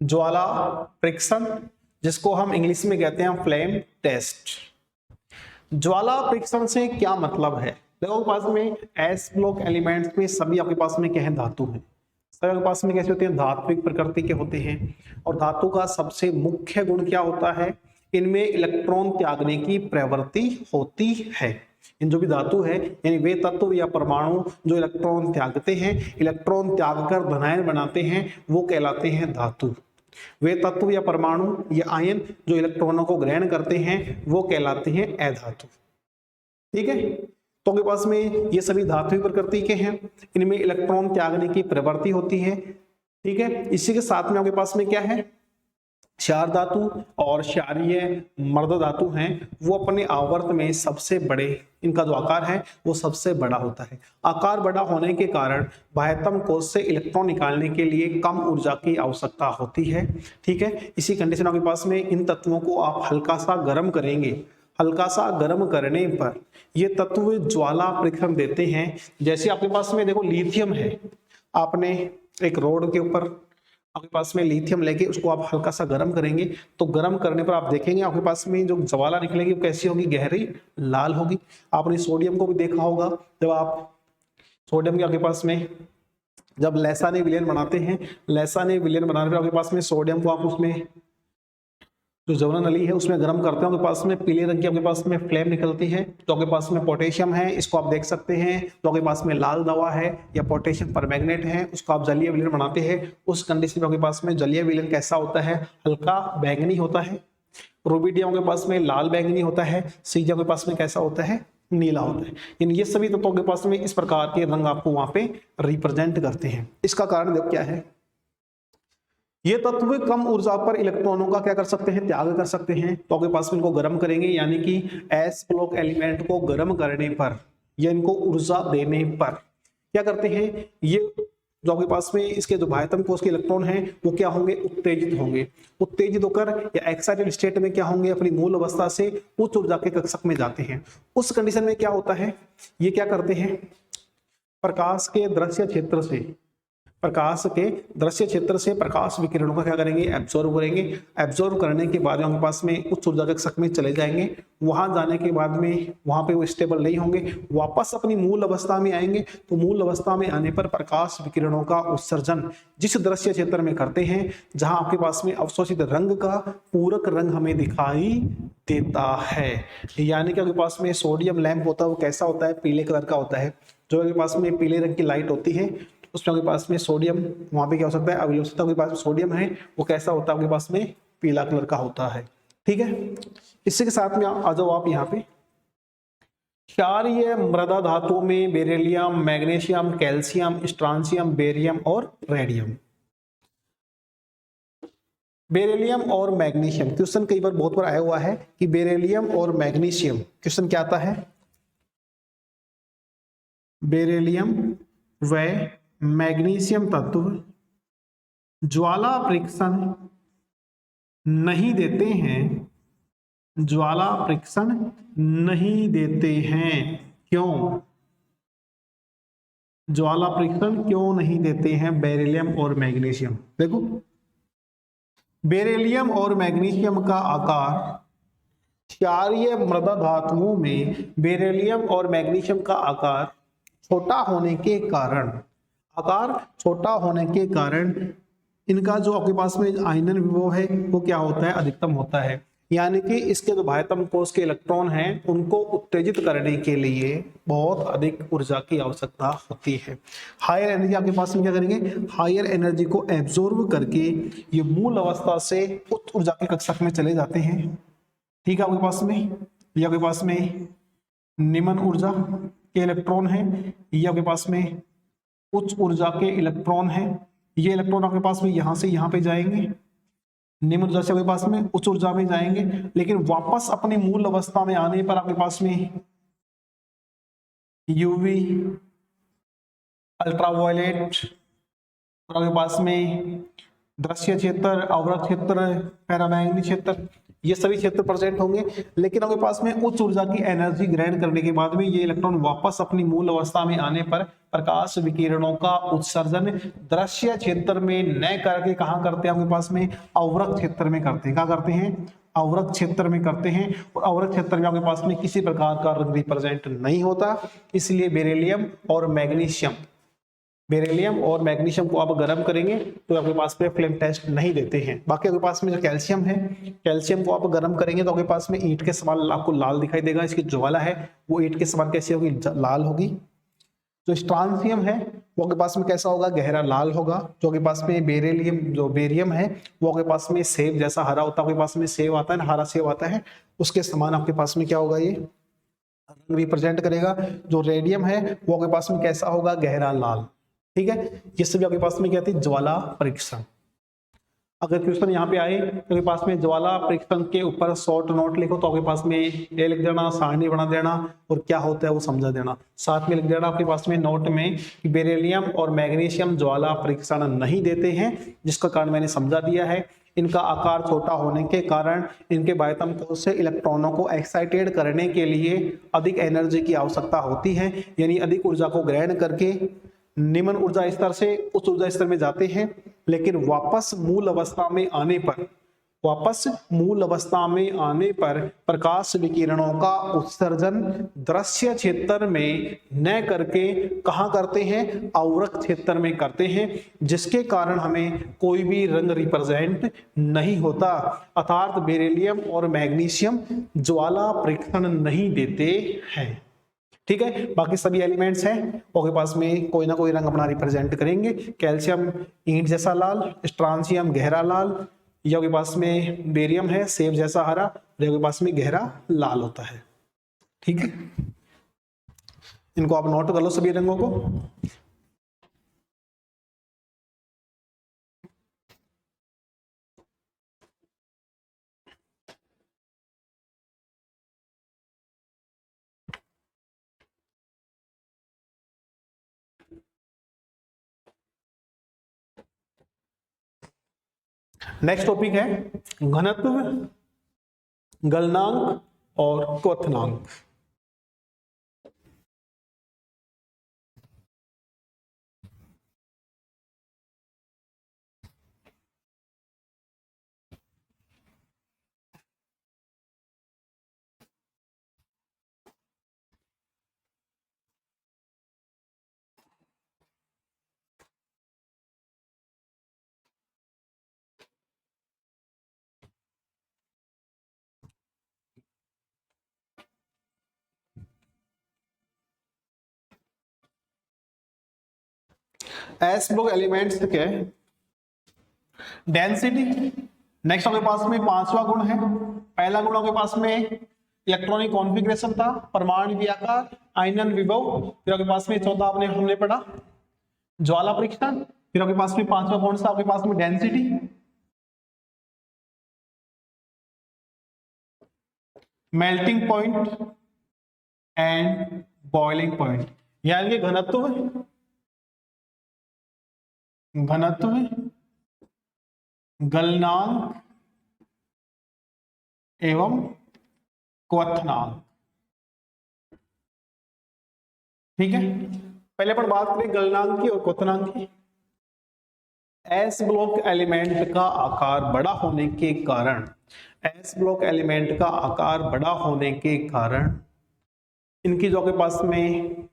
ज्वाला परीक्षण, जिसको हम इंग्लिश में कहते हैं फ्लेम टेस्ट। ज्वाला परीक्षण से क्या मतलब है, देखो पास में एस ब्लॉक एलिमेंट्स में सभी आपके पास में क्या है, धातु है। सभी आपके पास में कैसे होते हैं, धात्विक प्रकृति के होते हैं। और धातु का सबसे मुख्य गुण क्या होता है, इनमें इलेक्ट्रॉन त्यागने की प्रवृत्ति होती है। इन जो भी धातु है यानी वे तत्व या परमाणु जो इलेक्ट्रॉन त्यागते हैं, इलेक्ट्रॉन त्याग कर धनायन बनाते हैं, वो कहलाते हैं धातु। वे तत्व या परमाणु या आयन जो इलेक्ट्रॉनों को ग्रहण करते हैं वो कहलाते हैं अधातु। ठीक है, तो आपके पास में ये सभी धातु प्रकृति के हैं, इनमें इलेक्ट्रॉन त्यागने की प्रवृत्ति होती है। ठीक है, इसी के साथ में आपके पास में क्या है, क्षार धातु और क्षारीय मर्द धातु हैं, वो अपने आवर्त में सबसे बड़े, इनका जो आकार है वो सबसे बड़ा होता है। आकार बड़ा होने के कारण बाह्यतम कोश से इलेक्ट्रॉन निकालने के लिए कम ऊर्जा की आवश्यकता होती है। ठीक है, इसी कंडीशन आपके पास में इन तत्वों को आप हल्का सा गर्म करेंगे, हल्का सा गर्म करने पर ये तत्व ज्वाला परीक्षण देते हैं। जैसे आपके पास में देखो लिथियम है, आपने एक रोड के ऊपर आपके पास में लिथियम लेके उसको आप हल्का सा गर्म करेंगे, तो गर्म करने पर आप देखेंगे आपके पास में जो ज्वाला निकलेगी वो कैसी होगी, गहरी लाल होगी। आपने सोडियम को भी देखा होगा, जब आप सोडियम के आपके पास में जब लैसाने विलयन बनाते हैं, लैसाने विलयन बनाने पर आपके पास में सोडियम को आप उसमें जो जवना नली है उसमें गर्म करते हैं, आपके पास में पीले रंग की आपके पास में फ्लेम निकलती है। तो आपके पास में पोटेशियम है, इसको आप देख सकते हैं, तो आपके पास में लाल दवा है या पोटेशियम परमैंगनेट है, उसको आप जलीय विलयन बनाते हैं। उस कंडीशन में आपके पास में जलीय विलयन कैसा होता है, हल्का बैंगनी होता है। रुबिडियम के पास में लाल बैंगनी होता है, सीजियम के पास में कैसा होता है, नीला होता है। यानी ये सभी तत्वों के पास में इस प्रकार के रंग आपको वहां पे रिप्रेजेंट करते हैं। इसका कारण देखो क्या है, ये तत्व कम ऊर्जा पर इलेक्ट्रॉनों का क्या कर सकते हैं, त्याग कर सकते हैं। तो आपके पास में इनको गर्म करेंगे, यानी कि एस ब्लॉक एलिमेंट को गर्म करने पर या इनको ऊर्जा देने पर क्या करते हैं, ये जो आपके पास में इसके जो बाह्यतम कोश के इलेक्ट्रॉन हैं वो क्या होंगे, उत्तेजित होंगे। उत्तेजित होकर या एक्साइटेड स्टेट में क्या होंगे, अपनी मूल अवस्था से उच्च ऊर्जा के कक्षक में जाते हैं। उस कंडीशन में क्या होता है, ये क्या करते हैं, प्रकाश के दृश्य क्षेत्र से, प्रकाश के दृश्य क्षेत्र से प्रकाश विकिरणों का क्या करेंगे, एब्जॉर्ब करेंगे। एब्जॉर्ब करने के बाद उनके पास में उच्च ऊर्जा के कक्षक में चले जाएंगे। वहां जाने के बाद में वहां पे वो स्टेबल नहीं होंगे, वापस अपनी मूल अवस्था में आएंगे। तो मूल अवस्था में आने पर प्रकाश विकिरणों का उत्सर्जन जिस दृश्य क्षेत्र में करते हैं, जहां आपके पास में अवशोषित रंग का पूरक रंग हमें दिखाई देता है। यानी कि आपके पास में सोडियम लैंप होता है, वो कैसा होता है, पीले कलर का होता है। जो आपके पास में पीले रंग की लाइट होती है उसमें आपके पास में सोडियम, वहां पे क्या हो सकता है, अवशोषित आपके पास में सोडियम है, वो कैसा होता है, आपके पास में पीला कलर का होता है। ठीक है, इसी के साथ में आ जाओ आप यहाँ पे, क्षारीय मृदा धातुओं में बेरिलियम, मैग्नीशियम, कैल्शियम, स्ट्रांशियम, बेरियम और रेडियम। बेरिलियम और मैग्नीशियम क्वेश्चन कई बार बहुत बार आया हुआ है कि बेरिलियम और मैग्नीशियम, क्वेश्चन क्या आता है, बेरिलियम व मैग्नीशियम तत्व ज्वाला परीक्षण नहीं देते हैं, ज्वाला परीक्षण नहीं देते हैं, क्यों, ज्वाला परीक्षण क्यों नहीं देते हैं बेरिलियम और मैग्नीशियम। देखो बेरिलियम और मैग्नीशियम का आकार, क्षारीय मृदा धातुओं में बेरिलियम और मैग्नीशियम का आकार छोटा होने के कारण, आकार छोटा होने के कारण इनका जो आपके पास में आयनन विभव है वो क्या होता है, अधिकतम होता है। यानी कि इसके जो बाह्यतम कोश के इलेक्ट्रॉन हैं उनको उत्तेजित करने के लिए बहुत अधिक ऊर्जा की आवश्यकता होती है। हायर एनर्जी आपके पास में क्या करेंगे, हायर एनर्जी को एब्जॉर्ब करके ये मूल अवस्था से उच्च ऊर्जा के कक्षक में चले जाते हैं। ठीक है, आपके पास में ये आपके पास में निम्न ऊर्जा के इलेक्ट्रॉन है, ये आपके पास में उच्च ऊर्जा के इलेक्ट्रॉन है। ये इलेक्ट्रॉन आपके पास में यहां से यहां पे जाएंगे, निम्न ऊर्जा से आपके पास में उच्च ऊर्जा में जाएंगे, लेकिन वापस अपनी मूल अवस्था में आने पर आपके पास में यूवी, अल्ट्रावायलेट और आपके पास में दृश्य क्षेत्र, अवरक्त क्षेत्र, पैरामैग्नेटिक क्षेत्र, ये सभी क्षेत्र प्रेजेंट होंगे। लेकिन आपके पास में उच्च ऊर्जा की एनर्जी ग्रहण करने के बाद में ये इलेक्ट्रॉन वापस अपनी मूल अवस्था में आने पर प्रकाश विकिरणों का उत्सर्जन दृश्य क्षेत्र में न करके कहां करते हैं, आपके पास में अवरक्त क्षेत्र में करते हैं। क्या करते हैं, अवरक्त क्षेत्र में करते हैं। और अवरक्त क्षेत्र में आपके पास में किसी प्रकार का रंग रिप्रेजेंट नहीं होता, इसलिए बेरिलियम और मैग्नीशियम बेरिलियम और मैग्नीशियम को आप गर्म करेंगे तो आपके पास में फ्लेम टेस्ट नहीं देते हैं। बाकी आपके पास में जो कैल्शियम है, कैल्शियम को आप गर्म करेंगे तो आपके पास में ईंट के समान आपको लाल दिखाई देगा, इसकी ज्वाला है वो ईंट के समान कैसी होगी, लाल होगी। जो स्ट्रांसियम है वो आपके पास में कैसा होगा, गहरा लाल होगा। जो आपके पास में बेरिलियम, जो बेरियम है वो आपके पास में सेब जैसा हरा होता है, आपके पास में सेब आता है ना, हरा सेब आता है, उसके समान आपके पास में क्या होगा, ये रिप्रेजेंट करेगा। जो रेडियम है वो आपके पास में कैसा होगा, गहरा लाल। ठीक है, ये सभी आपके पास में क्या थी, ज्वाला परीक्षण। अगर क्वेश्चन यहाँ पे आए तो आपके पास में ज्वाला परीक्षण के ऊपर शॉर्ट नोट लिखो तो आपके पास में ये लिख देना, सारणी बना देना और क्या होता है वो समझा देना। साथ में लिख देना आपके पास में नोट में कि बेरिलियम और मैग्नीशियम ज्वाला परीक्षण नहीं देते हैं, जिसका कारण मैंने समझा दिया है। इनका आकार छोटा होने के कारण इनके बाह्यतम कोश से इलेक्ट्रॉनों को एक्साइटेड करने के लिए अधिक एनर्जी की आवश्यकता होती है, यानी अधिक ऊर्जा को ग्रहण करके निम्न ऊर्जा स्तर से उच्च ऊर्जा स्तर में जाते हैं, लेकिन वापस मूल अवस्था में आने पर प्रकाश विकिरणों का उत्सर्जन दृश्य क्षेत्र में न करके कहां करते हैं, आवरक क्षेत्र में करते हैं, जिसके कारण हमें कोई भी रंग रिप्रेजेंट नहीं होता। अर्थात बेरिलियम और मैग्नीशियम ज्वाला परीक्षण नहीं देते हैं। ठीक है, बाकी सभी एलिमेंट्स हैं आपके पास में कोई ना कोई रंग अपना रिप्रेजेंट करेंगे। कैल्शियम ईंट जैसा लाल, स्ट्रांसियम गहरा लाल, ये आपके पास में बेरियम है सेब जैसा हरा, ये आपके पास में गहरा लाल होता है। ठीक है, इनको आप नोट कर लो सभी रंगों को। नेक्स्ट टॉपिक है घनत्व, गलनांक और क्वथनांक। एस ब्लॉक एलिमेंट्स के डेंसिटी, नेक्स्ट आपके पास में पांचवा गुण है। पहला गुण आपके पास में इलेक्ट्रॉनिक कॉन्फ़िगरेशन था, परमाणु आकार, आयनन विभव, फिर आपके पास में चौथा आपने हमने पढ़ा ज्वाला परीक्षण, फिर आपके पास में पांचवा कौन सा आपके पास में density, melting point and boiling point, यानी कि घनत्व, गलनांक एवं क्वथनांक। ठीक है, पहले अपन बात करें गलनांक की और क्वथनांक की। एस ब्लॉक एलिमेंट का आकार बड़ा होने के कारण, एस ब्लॉक एलिमेंट का आकार बड़ा होने के कारण इनकी जो आपके पास में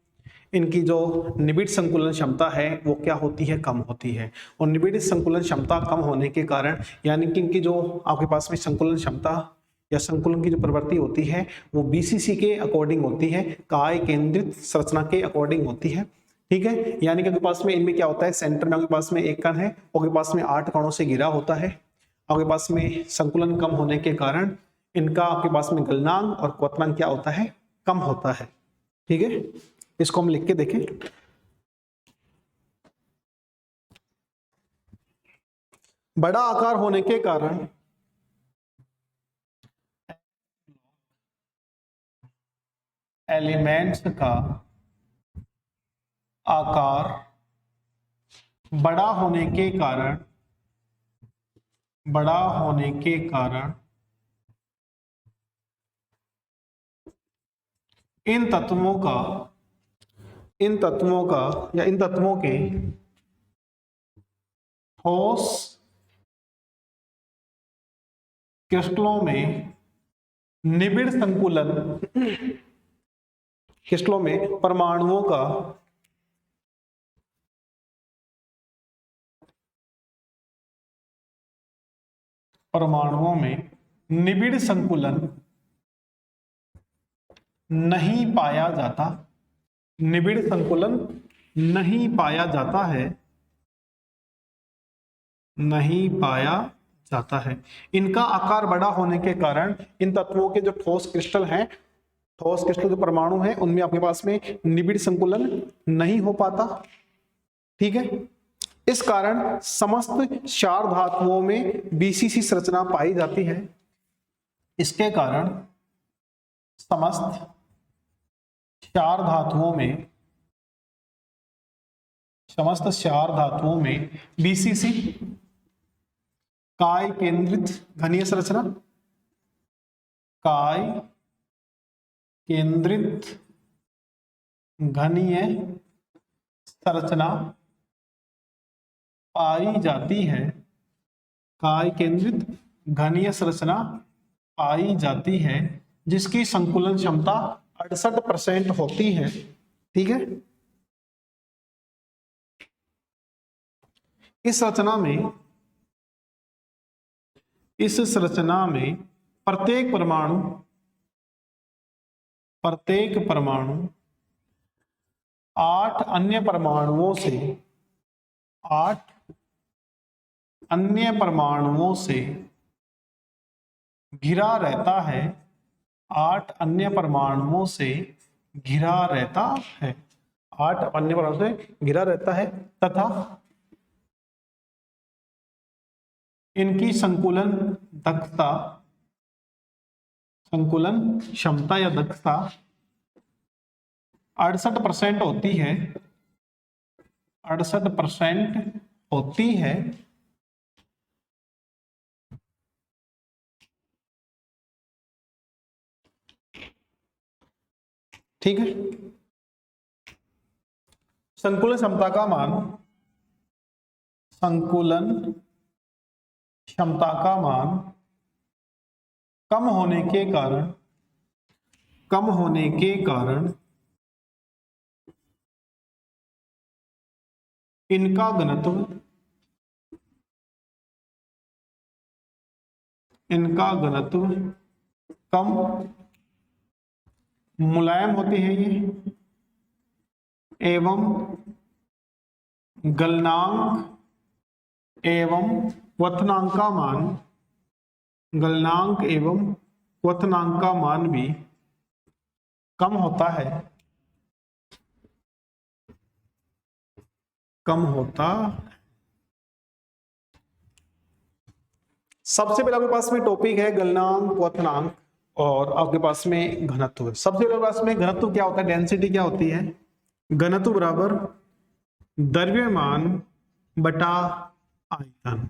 इनकी जो निबिड़ संकुलन क्षमता है वो क्या होती है, कम होती है। और निबिड़ संकुलन क्षमता कम होने के कारण यानी कि इनकी जो आपके पास में संकुलन क्षमता या संकुलन की जो प्रवृत्ति होती है वो बीसीसी के अकॉर्डिंग होती है, काय केंद्रित संरचना के अकॉर्डिंग होती है। ठीक है, यानी कि आपके पास में इनमें क्या होता है, सेंटर में आपके पास में एक कण है, आपके पास में 8 कणों से घिरा होता है। आपके पास में संकुलन कम होने के कारण इनका आपके पास में गलनांक और क्वथनांक क्या होता है, कम होता है। ठीक है, इसको हम लिख के देखें। बड़ा आकार होने के कारण एलिमेंट्स का आकार बड़ा होने के कारण इन तत्वों के ठोस क्रिस्टलों में निबिड़ संकुलन, क्रिस्टलों में परमाणुओं का परमाणुओं में निबिड़ संकुलन नहीं पाया जाता, निबिड़ संकुलन नहीं पाया जाता है, नहीं पाया जाता है। इनका आकार बड़ा होने के कारण इन तत्वों के जो ठोस क्रिस्टल हैं, ठोस क्रिस्टल जो परमाणु हैं, उनमें आपके पास में निबिड़ संकुलन नहीं हो पाता। ठीक है, इस कारण समस्त क्षार धातुओं में बीसीसी संरचना पाई जाती है। इसके कारण समस्त क्षार धातुओं में, समस्त क्षार धातुओं में बीसीसी काय केंद्रित घनीय संरचना, काय केंद्रित घनीय संरचना पाई जाती है, काय केंद्रित घनीय संरचना पाई जाती है, जिसकी संकुलन क्षमता 68% होती है। ठीक है, इस रचना में, इस संरचना में प्रत्येक परमाणु 8 अन्य परमाणुओं से, 8 अन्य परमाणुओं से घिरा रहता है, 8 अन्य परमाणुओं से घिरा रहता है, 8 अन्य परमाणुओं से घिरा रहता है तथा इनकी संकुलन दक्षता, संकुलन क्षमता या दक्षता 68% होती है, 68% होती है। ठीक है, संकुलन क्षमता का मान, संकुलन क्षमता का मान कम होने के कारण, कम होने के कारण इनका घनत्व, इनका घनत्व कम, मुलायम होते हैं ये, एवं गलनांक एवं क्वथनांक का मान, गलनांक एवं क्वथनांक का मान भी कम होता है, कम होता। सबसे पहले आपके पास में टॉपिक है गलनांक, क्वथनांक और आपके पास में घनत्व। सबसे पहले पास में घनत्व क्या होता है, डेंसिटी क्या होती है। घनत्व बराबर द्रव्यमान बटा आयतन,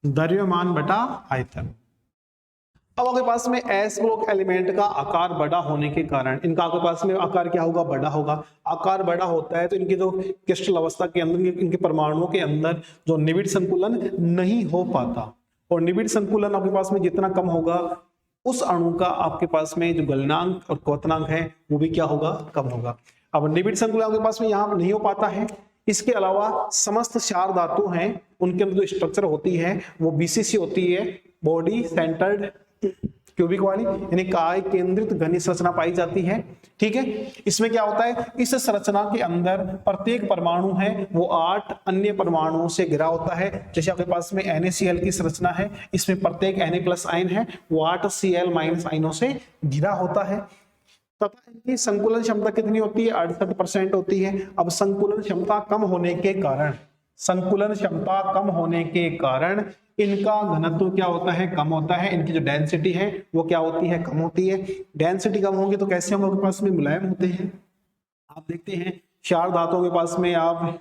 द्रव्यमान बटा आयतन। अब आपके पास में एस ब्लॉक एलिमेंट का आकार बड़ा होने के कारण इनका आपके पास में आकार क्या होगा, बड़ा होगा। आकार बड़ा होता है तो इनकी जो क्रिस्टल अवस्था के अंदर, इनके परमाणुओं के अंदर जो निबिड़ संकुलन नहीं हो पाता, और निबिड़ संकुलन आपके पास में जितना कम होगा उस अणु का आपके पास में जो गलनांक और क्वथनांक है वो भी क्या होगा, कम होगा। अब निबिड़ संकुलन आपके पास में यहाँ नहीं हो पाता है। इसके अलावा समस्त क्षार धातु हैं उनके अंदर जो स्ट्रक्चर होती है वो बीसीसी होती है, बॉडी सेंटर्ड क्यूबिक वाली, यानी काय केंद्रित घनी संरचना पाई जाती है। ठीक है, इसमें क्या होता है, इस संरचना के अंदर प्रत्येक परमाणु है वो 8 अन्य परमाणुओं से घिरा होता है। जैसे आपके पास में NaCl की संरचना है, इसमें प्रत्येक Na+ आयन है वो 8 Cl- आयनों से घिरा होता है तथा इनकी संकुलन क्षमता कितनी होती है, 68% होती है। अब संकुलन क्षमता कम होने के कारण, संकुलन क्षमता कम होने के कारण इनका घनत्व क्या होता है, कम होता है। इनकी जो डेंसिटी है वो क्या होती है, कम होती है। डेंसिटी कम होगी तो कैसे होंगे, आपके पास में मुलायम होते हैं। आप देखते हैं क्षार धातुओं के पास में आप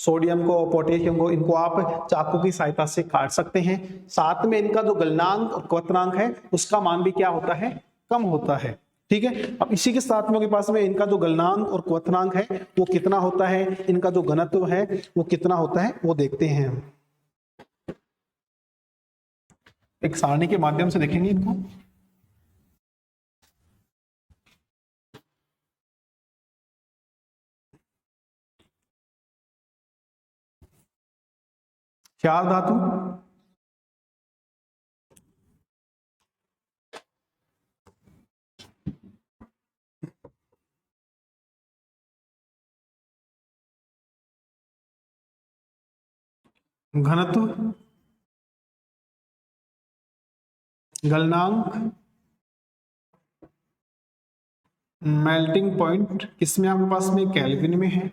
सोडियम को, पोटेशियम को, इनको आप चाकू की सहायता से काट सकते हैं। साथ में इनका जो गलनांक और क्वथनांक है उसका मान भी क्या होता है, कम होता है। ठीक है, अब इसी के साथ में के पास में इनका जो गलनांक और क्वथनांक है वो कितना होता है, इनका जो घनत्व है वो कितना होता है वो देखते हैं हम। एक सारणी के माध्यम से देखेंगे इनको। क्षार धातु, घनत्व, गलनांक, मेल्टिंग पॉइंट किसमें आपके पास में केल्विन में है,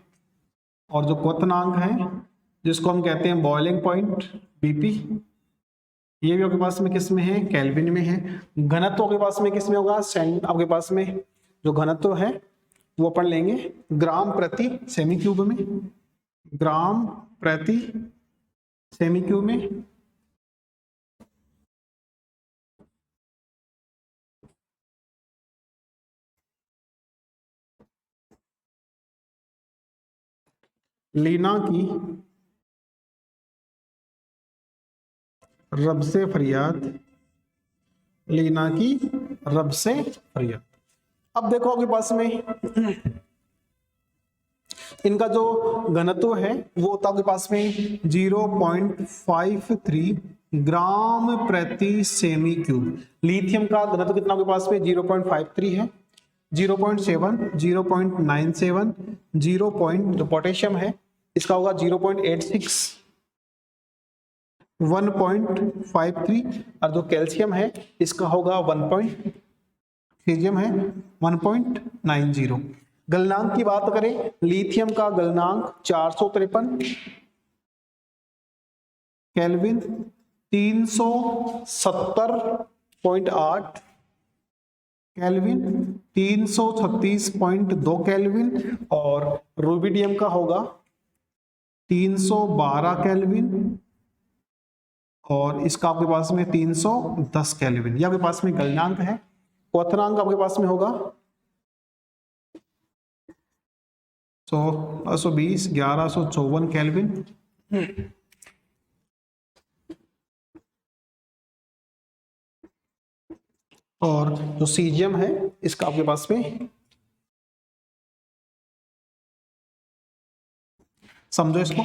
और जो क्वथनांक है जिसको हम कहते हैं बॉइलिंग पॉइंट बीपी, ये भी आपके पास में किस में है, केल्विन में है। घनत्व आपके पास में किस में होगा, आपके पास में जो घनत्व है वो अपन लेंगे ग्राम प्रति सेमी क्यूब में, ग्राम प्रति सेमी क्यूब में। लीना की रब से फरियाद, लीना की रब से फरियाद। अब देखो आपके पास में इनका जो घनत्व है वो होता है आपके पास में 0.53 ग्राम प्रति सेमी क्यूब। लिथियम का घनत्व कितना आपके पास में 0.53 है, 0.7, 0.97, 0. जो पोटेशियम है इसका होगा 0.86, 1.53, और जो कैल्शियम है इसका होगा 1. सीजियम है 1.90। गलनांक की बात करें, लिथियम का गलनांक 453 केल्विन, 370.8 केल्विन, 336.2 केल्विन, और रूबिडियम का होगा 312 केल्विन, और इसका आपके पास में 310 केल्विन। ये आपके पास में गलनांक है। क्वथनांक आपके पास में होगा 1120, 1154 केल्विन, और जो सीजियम है इसका आपके पास में, समझो इसको,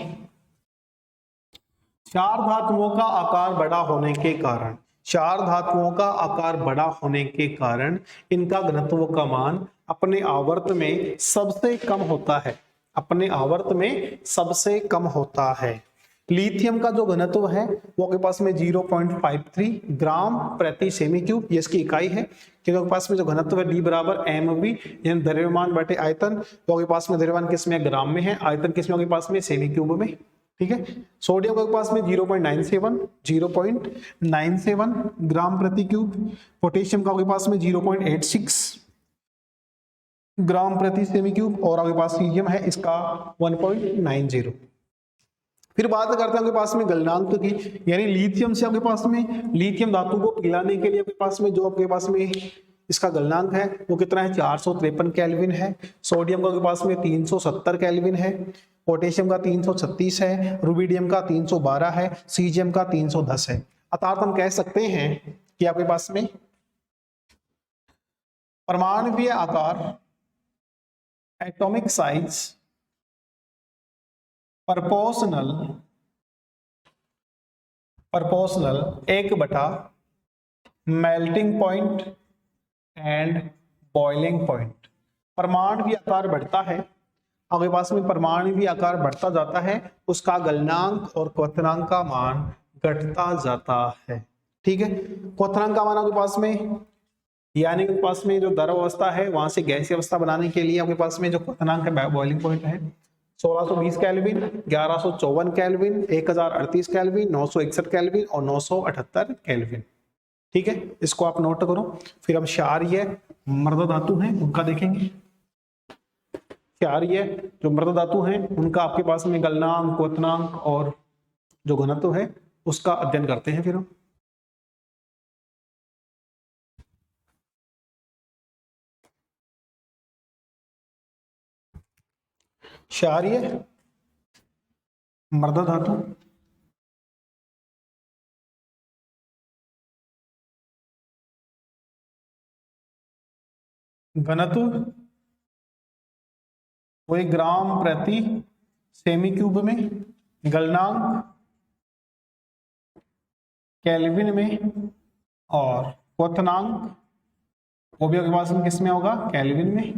चार धातुओं का आकार बड़ा होने के कारण, चार धातुओं का आकार बड़ा होने के कारण इनका घनत्व का मान अपने आवर्त में सबसे कम होता है, अपने आवर्त में सबसे कम होता है। लिथियम का जो घनत्व है वो आपके पास में 0.53 ग्राम प्रति सेमी क्यूब, ये इसकी इकाई है, क्योंकि आपके पास में जो घनत्व है D बराबर mv, यानी द्रव्यमान बटे आयतन, तो आपके पास में द्रव्यमान किस में ग्राम में है, आयतन किस में आपके पास में सेमी क्यूब में, ठीक है। सोडियम के पास में 0.97, 0.97 ग्राम प्रति क्यूब, पोटेशियम का आपके पास में 0.86 ग्राम प्रति सेमी क्यूब, और आपके पास सीजियम है इसका 1.90। फिर बात करते हैं आपके पास में गलनांक की, यानी लिथियम से आपके पास में, लिथियम धातु को पिघलाने के लिए आपके पास में जो आपके पास में इसका गलनांक है वो कितना है, 453 केल्विन है। सोडियम का आपके पास में 370 केल्विन है, पोटेशियम का 336 है, रूबिडियम का 312 है, सीजियम का 310 है। अर्थात हम कह सकते हैं कि आपके पास में परमाणुीय आकार, atomic size proportional 1/, melting point and boiling point. परमाणुीय आकार बढ़ता है, आपके पास में परमाणुीय आकार बढ़ता जाता है, उसका गलनांक और क्वथनांक का मान घटता जाता है, ठीक है। क्वथनांक का मान आपके पास में, यानी कि पास में जो द्रव अवस्था है वहां से गैसीय अवस्था बनाने के लिए आपके पास में जो क्वथनांक है, बॉइलिंग पॉइंट है 1620 केल्विन, 1154 केल्विन, 1038 केल्विन, 961 केल्विन और 978 केल्विन, ठीक है। इसको आप नोट करो। फिर हम क्षारीय मृद धातु हैं उनका देखेंगे। क्षारीय जो मृद धातु हैं उनका आपके पास में गलनांक, क्वथनांक और जो घनत्व है उसका अध्ययन करते हैं। फिर हम क्षारीय मृद धातु, घनत्व वही ग्राम प्रति सेमी क्यूब में, गलनांक केल्विन में, और क्वथनांक वो भी आपके पास में किस में होगा, केल्विन में।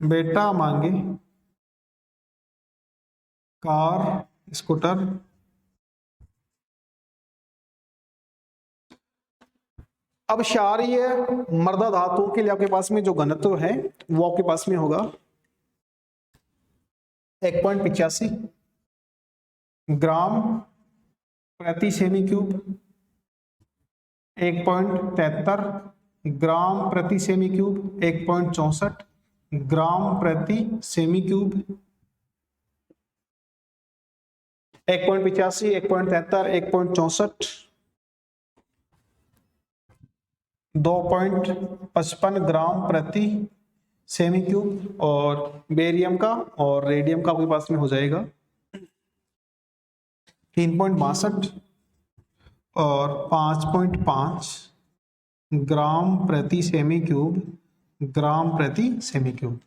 बेटा मांगे कार स्कूटर अब क्षारीय मृदा धातुओं के लिए आपके पास में जो घनत्व है वो आपके पास में होगा 1.85 ग्राम प्रति सेमी क्यूब, 1.73 ग्राम प्रति सेमी क्यूब, 1.64 ग्राम प्रति सेमी क्यूब, 1.85, 1.73, 1.64, 2.55 ग्राम प्रति सेमी क्यूब और बेरियम का और रेडियम का आपके पास में हो जाएगा 3.62 और 5.5 ग्राम प्रति सेमी क्यूब, ग्राम प्रति सेमी क्यूब।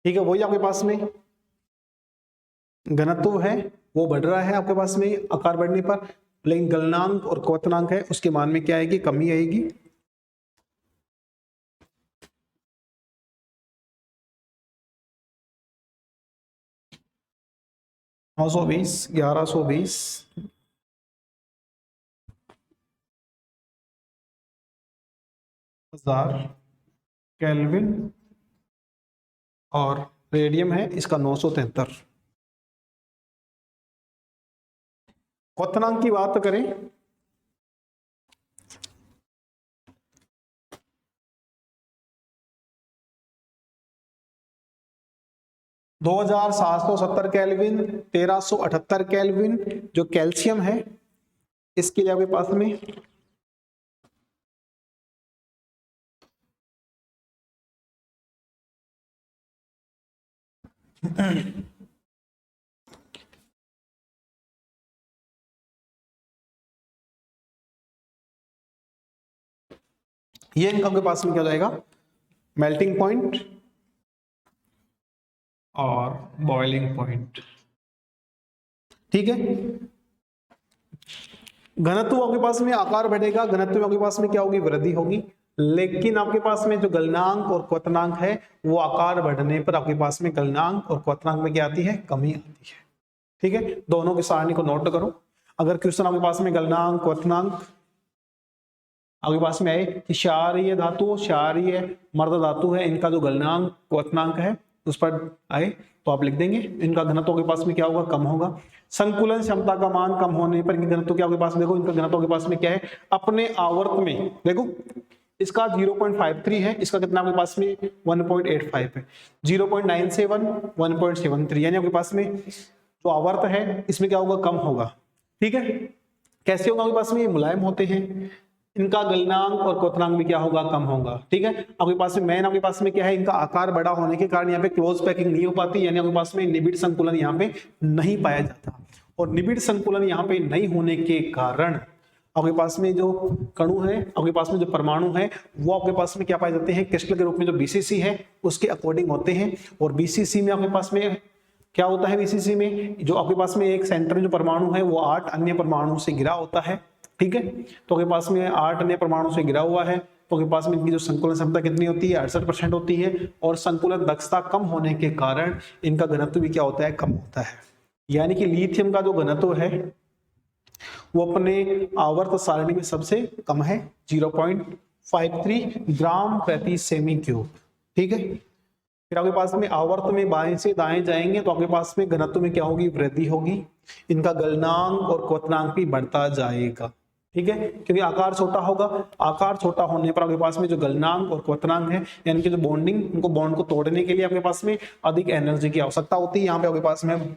ठीक है, वही आपके पास में घनत्व है वो बढ़ रहा है आपके पास में आकार बढ़ने पर, लेकिन गलनांक और क्वथनांक है उसके मान में क्या आएगी, कमी आएगी। नौ सौ 1120 हजार केल्विन और रेडियम है इसका 973। क्वथनांक की बात करें 2770 केल्विन, 1378 केल्विन जो कैल्शियम है इसके लिए आपके पास में ये इनका आपके पास में क्या हो जाएगा, मेल्टिंग पॉइंट और बॉइलिंग पॉइंट। ठीक है, घनत्व आपके पास में आकार बढ़ेगा, घनत्व आपके पास में क्या होगी, वृद्धि होगी, लेकिन आपके पास में जो गलनांक और क्वथनांक है वो आकार बढ़ने पर आपके पास में गलनांक और क्वथनांक में क्या आती है, कमी आती है। ठीक है, दोनों की सारणी को नोट करो। अगर क्वेश्चन आपके पास में गलनांक क्वथनांक आपके पास में आए कि क्षारीय धातु, क्षारीय मृदा धातु है, इनका जो गलनांक क्वथनांक है उस पर आए तो आप लिख देंगे इनका घनत्व के पास में क्या होगा, कम होगा। संकुलन क्षमता का मान कम होने पर इनका घनत्व क्या आपके पास, देखो इनका घनत्व के पास में क्या है, अपने आवर्त में देखो इसका 0.53 है, इसका कितना आपके पास में 1.85 है, 0.97 1.73 यानी आपके पास में जो आवर्त है इसमें क्या होगा, कम होगा। ठीक है, कैसे होगा, आपके पास में ये मुलायम होते हैं, इनका गलनांक और क्वथनांक भी क्या होगा, कम होगा। ठीक है, आपके पास में मेन आपके पास में क्या है, इनका आकार बड़ा होने के कारण यहाँ पे क्लोज पैकिंग नहीं हो पाती, यानी आपके पास में निबिड़ संकुलन यहाँ पे नहीं पाया जाता, और निबिड़ संकुलन यहाँ पे नहीं होने के कारण आपके पास में जो कणु है, आपके पास में जो परमाणु है वो आपके पास में क्या पाए जाते हैं, क्रिस्टल के रूप में जो बीसीसी है उसके अकॉर्डिंग होते हैं। और बीसीसी में आपके पास में क्या होता है, बीसीसी में जो आपके पास में एक सेंटर जो परमाणु है वो 8 अन्य परमाणुओं से घिरा होता है। ठीक है, तो आपके पास में 8 अन्य परमाणु से घिरा हुआ है, तो आपके पास में इनकी जो संकुलन क्षमता कितनी होती है, 68% होती है, और संकुलन दक्षता कम होने के कारण इनका घनत्व भी क्या होता है, कम होता है। यानी कि लिथियम का जो घनत्व है वो अपने आवर्त सारणी में सबसे कम है, 0.53 ग्राम प्रति सेमी क्यूब। ठीक है, फिर आपके पास में आवर्त में बाएं से दाएं जाएंगे तो आपके पास में घनत्व में क्या होगी, वृद्धि होगी, इनका गलनांक और क्वथनांक भी बढ़ता जाएगा। ठीक है, क्योंकि आकार छोटा होगा, आकार छोटा होने पर आपके पास में जो गलनांक और क्वथनांक है यानी कि जो बॉन्डिंग, उनको बॉन्ड को तोड़ने के लिए आपके पास में अधिक एनर्जी की आवश्यकता होती है। यहाँ पे आपके पास में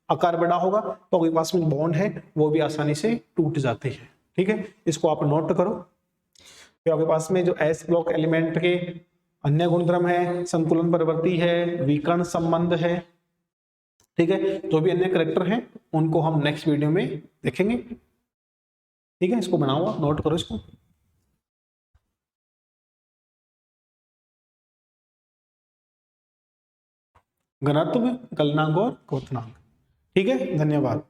आकार बड़ा होगा तो आपके पास में बॉन्ड है वो भी आसानी से टूट जाते हैं। ठीक है, इसको आप नोट करो। फिर आपके पास में जो एस ब्लॉक एलिमेंट के अन्य गुणधर्म है, संतुलन परिवर्ती है, विकर्ण संबंध है। ठीक है, जो भी अन्य करैक्टर हैं उनको हम नेक्स्ट वीडियो में देखेंगे। ठीक है, इसको बनाओ, आप नोट करो इसको। घनत्व, गलनांक और क्वथनांक। ठीक है, धन्यवाद।